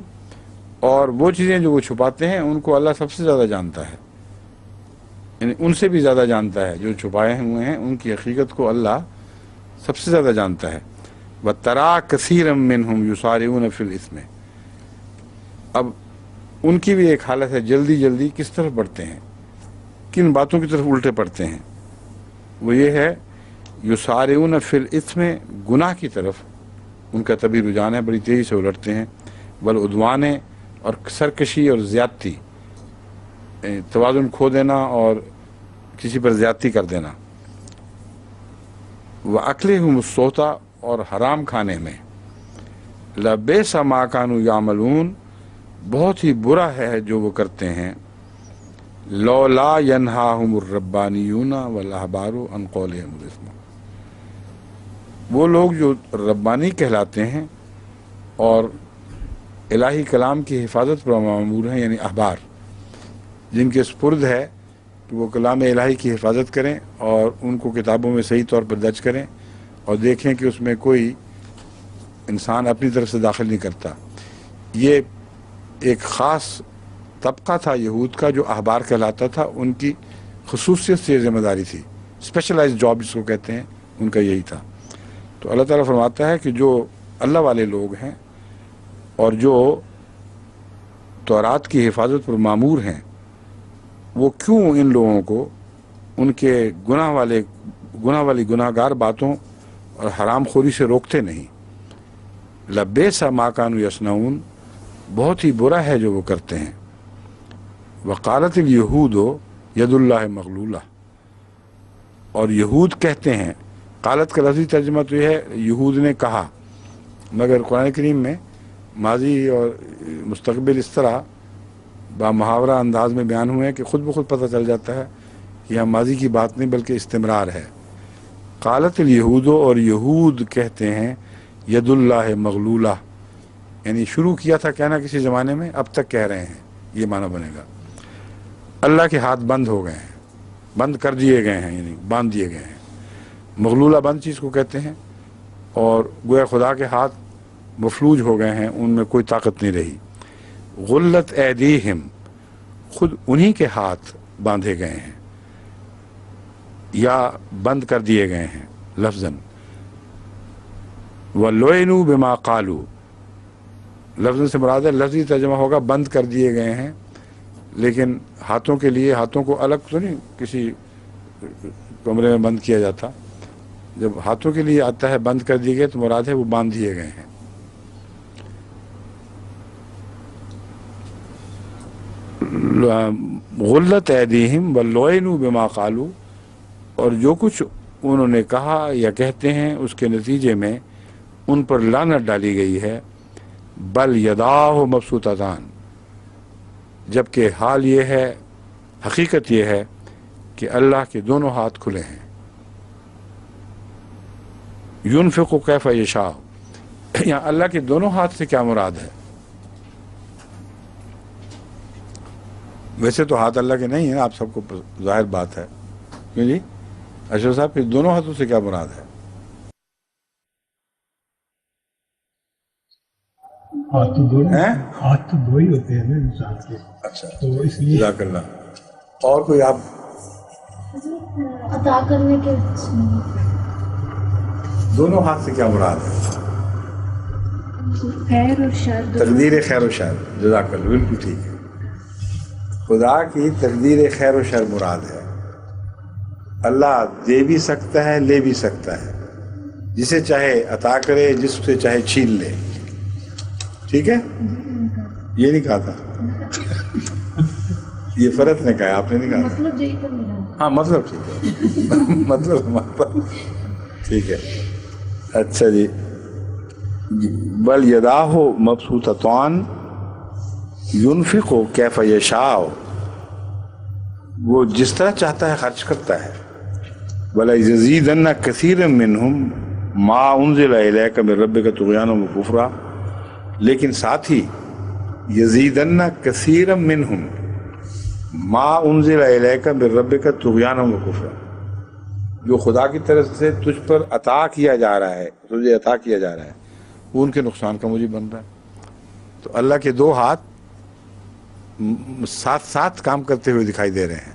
اور وہ چیزیں جو وہ چھپاتے ہیں ان کو اللہ سب سے زیادہ جانتا ہے, یعنی ان سے بھی زیادہ جانتا ہے. جو چھپائے ہوئے ہیں ان کی حقیقت کو اللہ سب سے زیادہ جانتا ہے. وَتَرَىٰ كَثِيرًا مِّنْهُمْ يُسَارِعُونَ فِي الْإِثْمِ. اب ان کی بھی ایک حالت ہے, جلدی جلدی کس طرف بڑھتے ہیں, کن باتوں کی طرف الٹے پڑتے ہیں. وہ یہ ہے یسارعون فی الاسم, گناہ کی طرف ان کا طبعی رجحان ہے, بڑی تیزی سے الٹتے ہیں. والعدوان, اور سرکشی اور زیادتی, توازن کھو دینا اور کسی پر زیادتی کر دینا. وَأَكْلِهُمُ السُّحْتَ, اور حرام کھانے میں. لَبِئْسَ مَا كَانُوا يَعْمَلُونَ, بہت ہی برا ہے جو وہ کرتے ہیں. لولا ينهاهم الربانیون والاحبار عن قولهم الاثم. وہ لوگ جو ربانی کہلاتے ہیں اور الہی کلام کی حفاظت پر مامور ہیں, یعنی احبار, جن کے سپرد ہے کہ وہ کلام الہی کی حفاظت کریں اور ان کو کتابوں میں صحیح طور پر درج کریں اور دیکھیں کہ اس میں کوئی انسان اپنی طرف سے داخل نہیں کرتا. یہ ایک خاص طبقہ تھا یہود کا جو احبار کہلاتا تھا, ان کی خصوصیت سے یہ ذمہ داری تھی، اسپیشلائز جاب جس کو کہتے ہیں، ان کا یہی تھا۔ تو اللہ تعالیٰ فرماتا ہے کہ جو اللہ والے لوگ ہیں اور جو تورات کی حفاظت پر مامور ہیں، وہ کیوں ان لوگوں کو ان کے گناہ والی گناہ گار باتوں اور حرام خوری سے روکتے نہیں؟ لبیس ما کانوا یصنعون، بہت ہی برا ہے جو وہ کرتے ہیں۔ وقالت الیہود ید اللہ مغلولہ، اور یہود کہتے ہیں، قالت کا لفظی ترجمہ تو یہ ہے یہود نے کہا، مگر قرآن کریم میں ماضی اور مستقبل اس طرح بامحاورہ انداز میں بیان ہوئے ہیں کہ خود بخود پتہ چل جاتا ہے کہ یہاں ماضی کی بات نہیں بلکہ استمرار ہے۔ قالت الیہود، اور یہود کہتے ہیں، ید اللہ مغلولہ، یعنی شروع کیا تھا کہنا کسی زمانے میں، اب تک کہہ رہے ہیں، یہ معنی بنے گا۔ اللہ کے ہاتھ بند ہو گئے ہیں، بند کر دیے گئے ہیں، یعنی باندھ دیے گئے ہیں۔ مغلولہ بند چیز کو کہتے ہیں، اور گویا خدا کے ہاتھ مفلوج ہو گئے ہیں، ان میں کوئی طاقت نہیں رہی۔ غلت ایدیہم، خود انہی کے ہاتھ باندھے گئے ہیں یا بند کر دیے گئے ہیں لفظاً۔ وَلُعِنُوا بِمَا قَالُوا، لفظ سے مراد ہے لفظی ترجمہ ہوگا بند کر دیے گئے ہیں، لیکن ہاتھوں کے لیے ہاتھوں کو الگ تو نہیں کسی کمرے میں بند کیا جاتا، جب ہاتھوں کے لیے آتا ہے بند کر دیے گئے تو مراد ہے وہ باندھ دیے گئے ہیں۔ غلت ایدیہم وَلُعِنُوا بِمَا قَالُوا، اور جو کچھ انہوں نے کہا یا کہتے ہیں اس کے نتیجے میں ان پر لعنت ڈالی گئی ہے۔ بل یداہ مبسوطتان، جبکہ حال یہ ہے، حقیقت یہ ہے کہ اللہ کے دونوں ہاتھ کھلے ہیں۔ ينفق کیف یشاء، یہاں اللہ کے دونوں ہاتھ سے کیا مراد ہے؟ ویسے تو ہاتھ اللہ کے نہیں ہیں، آپ سب کو ظاہر بات ہے، کیوں جی اشرف صاحب، پھر دونوں ہاتھوں سے کیا مراد ہے؟
ہاتھ تو دو ہی ہوتے ہیں نا انسان کے۔
اچھا،
تو اس لیے
جزاک اللہ۔ اور کوئی آپ؟
عطا کرنے کے
دونوں ہاتھ سے کیا مراد ہے؟
خیر اور شر،
تقدیر خیر و شر، جزاک اللہ، بالکل ٹھیک ہے۔ خدا کی تقدیر خیر و شر مراد ہے۔ اللہ دے بھی سکتا ہے، لے بھی سکتا ہے، جسے چاہے عطا کرے، جس سے چاہے چھین لے، ٹھیک ہے؟ یہ نہیں کہا تھا، یہ فرد نے کہا، آپ نے نہیں کہا۔
مطلب یہی تو میرا،
ہاں مطلب ٹھیک ہے، مطلب ٹھیک ہے۔ اچھا جی، بل یداہ مبسوطتان ينفق کیف یشاء، وہ جس طرح چاہتا ہے خرچ کرتا ہے۔ وَلَيَزِيدَنَّ كَثِيرًا مِّنْهُمْ مَا أُنزِلَ إِلَيْكَ مِن رَّبِّكَ طُغْيَانًا وَكُفْرًا، لیکن ساتھ ہی يَزِيدَنَّ كَثِيرًا مِّنْهُمْ مَا أُنزِلَ إِلَيْكَ مِن رَّبِّكَ طُغْيَانًا وَكُفْرًا، جو خدا کی طرف سے تجھ پر عطا کیا جا رہا ہے، تجھے عطا کیا جا رہا ہے، وہ ان کے نقصان کا موجب بن رہا ہے۔ تو اللہ کے دو ہاتھ ساتھ ساتھ کام کرتے ہوئے دکھائی دے رہے ہیں۔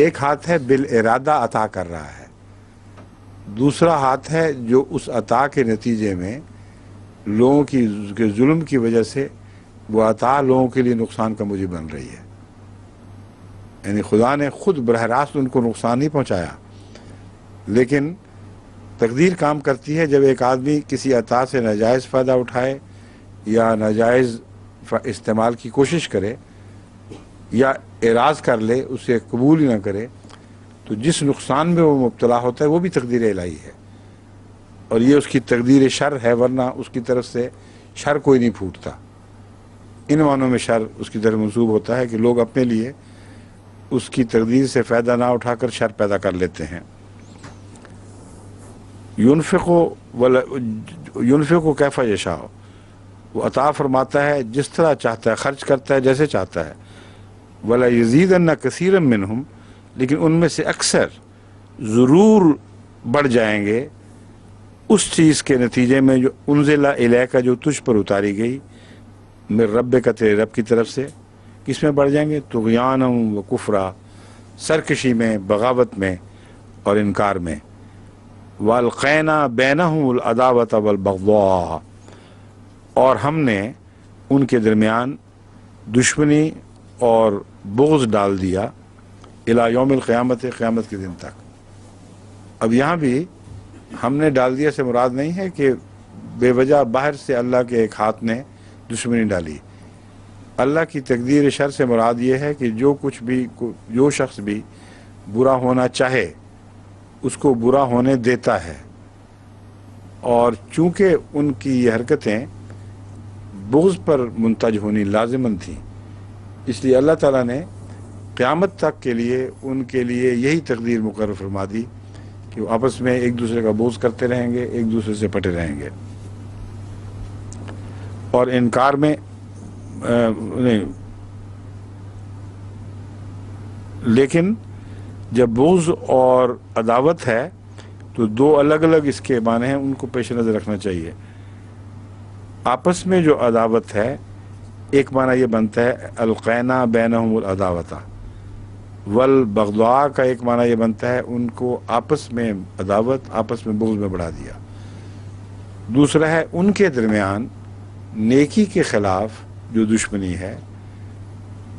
ایک ہاتھ ہے بالارادہ عطا کر رہا ہے، دوسرا ہاتھ ہے جو اس عطا کے نتیجے میں لوگوں کے ظلم کی وجہ سے وہ عطا لوگوں کے لیے نقصان کا موجب بن رہی ہے۔ یعنی خدا نے خود براہ راست ان کو نقصان نہیں پہنچایا، لیکن تقدیر کام کرتی ہے جب ایک آدمی کسی عطا سے ناجائز فائدہ اٹھائے یا ناجائز استعمال کی کوشش کرے یا اعراض کر لے، اسے قبول ہی نہ کرے، تو جس نقصان میں وہ مبتلا ہوتا ہے وہ بھی تقدیر الہی ہے، اور یہ اس کی تقدیر شر ہے، ورنہ اس کی طرف سے شر کوئی نہیں پھوٹتا۔ ان معنوں میں شر اس کی طرف منسوب ہوتا ہے کہ لوگ اپنے لیے اس کی تقدیر سے فائدہ نہ اٹھا کر شر پیدا کر لیتے ہیں۔ ينفق کیف یشاء، وہ عطا فرماتا ہے جس طرح چاہتا ہے، خرچ کرتا ہے جیسے چاہتا ہے۔ وَلَيَزِيدَنَّ كَثِيرًا مِّنْهُمْ، لیکن ان میں سے اکثر ضرور بڑھ جائیں گے اس چیز کے نتیجے میں جو انزل الیک، جو تجھ پر اتاری گئی، من ربک، تیرے رب کی طرف سے۔ کس میں بڑھ جائیں گے؟ طغیانا و کفرا، سرکشی میں، بغاوت میں اور انکار میں۔ وَأَلْقَيْنَا بَيْنَهُمُ الْعَدَاوَةَ وَالْبَغْضَاءَ، اور ہم نے ان کے درمیان دشمنی اور بغض ڈال دیا الی یوم القیامت، قیامت کے دن تک۔ اب یہاں بھی ہم نے ڈال دیا سے مراد نہیں ہے کہ بے وجہ باہر سے اللہ کے ایک ہاتھ نے دشمنی ڈالی۔ اللہ کی تقدیر شر سے مراد یہ ہے کہ جو شخص بھی برا ہونا چاہے اس کو برا ہونے دیتا ہے، اور چونکہ ان کی یہ حرکتیں بغض پر منتج ہونی لازماً تھیں، اس لیے اللہ تعالیٰ نے قیامت تک کے لیے ان کے لیے یہی تقدیر مقرر فرما دی کہ وہ آپس میں ایک دوسرے کا بغض کرتے رہیں گے، ایک دوسرے سے پٹے رہیں گے اور انکار میں لیکن جب بغض اور عداوت ہے تو دو الگ الگ اس کے معنی ہیں، ان کو پیش نظر رکھنا چاہیے۔ آپس میں جو عداوت ہے، ایک معنی یہ بنتا ہے القینا بینہم العداوۃ، والبغضاء کا ایک معنی یہ بنتا ہے ان کو آپس میں عداوت، آپس میں بغض میں بڑھا دیا۔ دوسرا ہے ان کے درمیان نیکی کے خلاف جو دشمنی ہے،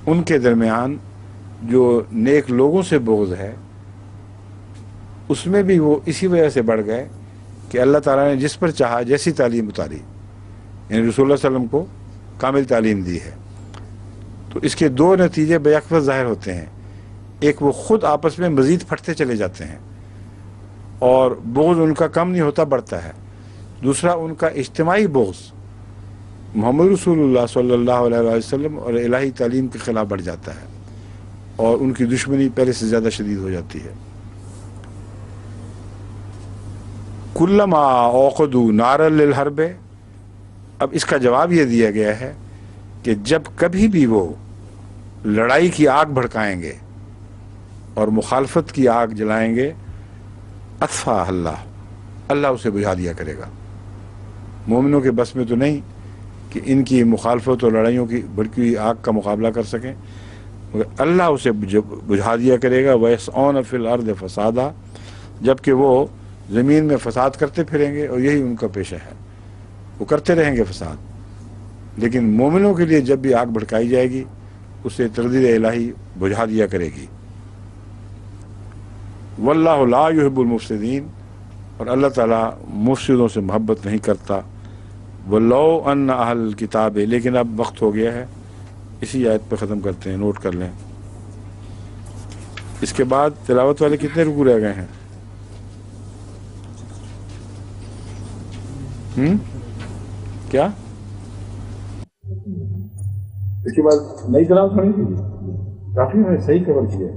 ان کے درمیان جو نیک لوگوں سے بغض ہے، اس میں بھی وہ اسی وجہ سے بڑھ گئے کہ اللہ تعالیٰ نے جس پر چاہا جیسی تعلیم اتاری، یعنی رسول اللہ صلی اللہ علیہ وسلم کو کامل تعلیم دی ہے، تو اس کے دو نتیجے بیک وقت ظاہر ہوتے ہیں۔ ایک، وہ خود آپس میں مزید پھٹتے چلے جاتے ہیں اور بغض ان کا کم نہیں ہوتا، بڑھتا ہے۔ دوسرا، ان کا اجتماعی بغض محمد رسول اللہ صلی اللہ علیہ وسلم اور الہی تعلیم کے خلاف بڑھ جاتا ہے اور ان کی دشمنی پہلے سے زیادہ شدید ہو جاتی ہے۔ کلما اوقدوا نارا للحرب، اب اس کا جواب یہ دیا گیا ہے کہ جب کبھی بھی وہ لڑائی کی آگ بھڑکائیں گے اور مخالفت کی آگ جلائیں گے، اطفا اللہ اسے بجھا دیا کرے گا۔ مومنوں کے بس میں تو نہیں کہ ان کی مخالفت اور لڑائیوں کی بھڑکی ہوئی آگ کا مقابلہ کر سکیں، مگر اللہ اسے بجھا دیا کرے گا۔ وَيَسْعَوْنَ فِي الْأَرْضِ فَسَادًا، جبکہ وہ زمین میں فساد کرتے پھریں گے، اور یہی ان کا پیشہ ہے، وہ کرتے رہیں گے فساد۔ لیکن مومنوں کے لیے جب بھی آگ بھڑکائی جائے گی، اسے تقدیر الہی بجھا دیا کرے گی۔ وَاللَّهُ لَا يُحِبُّ الْمُفْسِدِينَ، اور اللہ تعالیٰ مفسدوں سے محبت نہیں کرتا۔ وَلَوْ أَنَّ أَهْلَ الْكِتَابِ، لیکن اب وقت ہو گیا ہے، اسی آیت پہ ختم کرتے ہیں، نوٹ کر لیں۔ اس کے بعد تلاوت والے کتنے رکوع رہ گئے ہیں؟ کیا اس کے بعد نئی تلاوت ہونے کی کافی میں صحیح کور کیا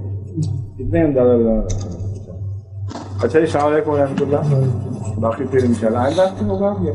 کتنے اندازہ لگانا۔ اچھا جی، السلام علیکم و رحمۃ اللہ۔ باقی پھر انشاءاللہ آئندہ ہوگا یا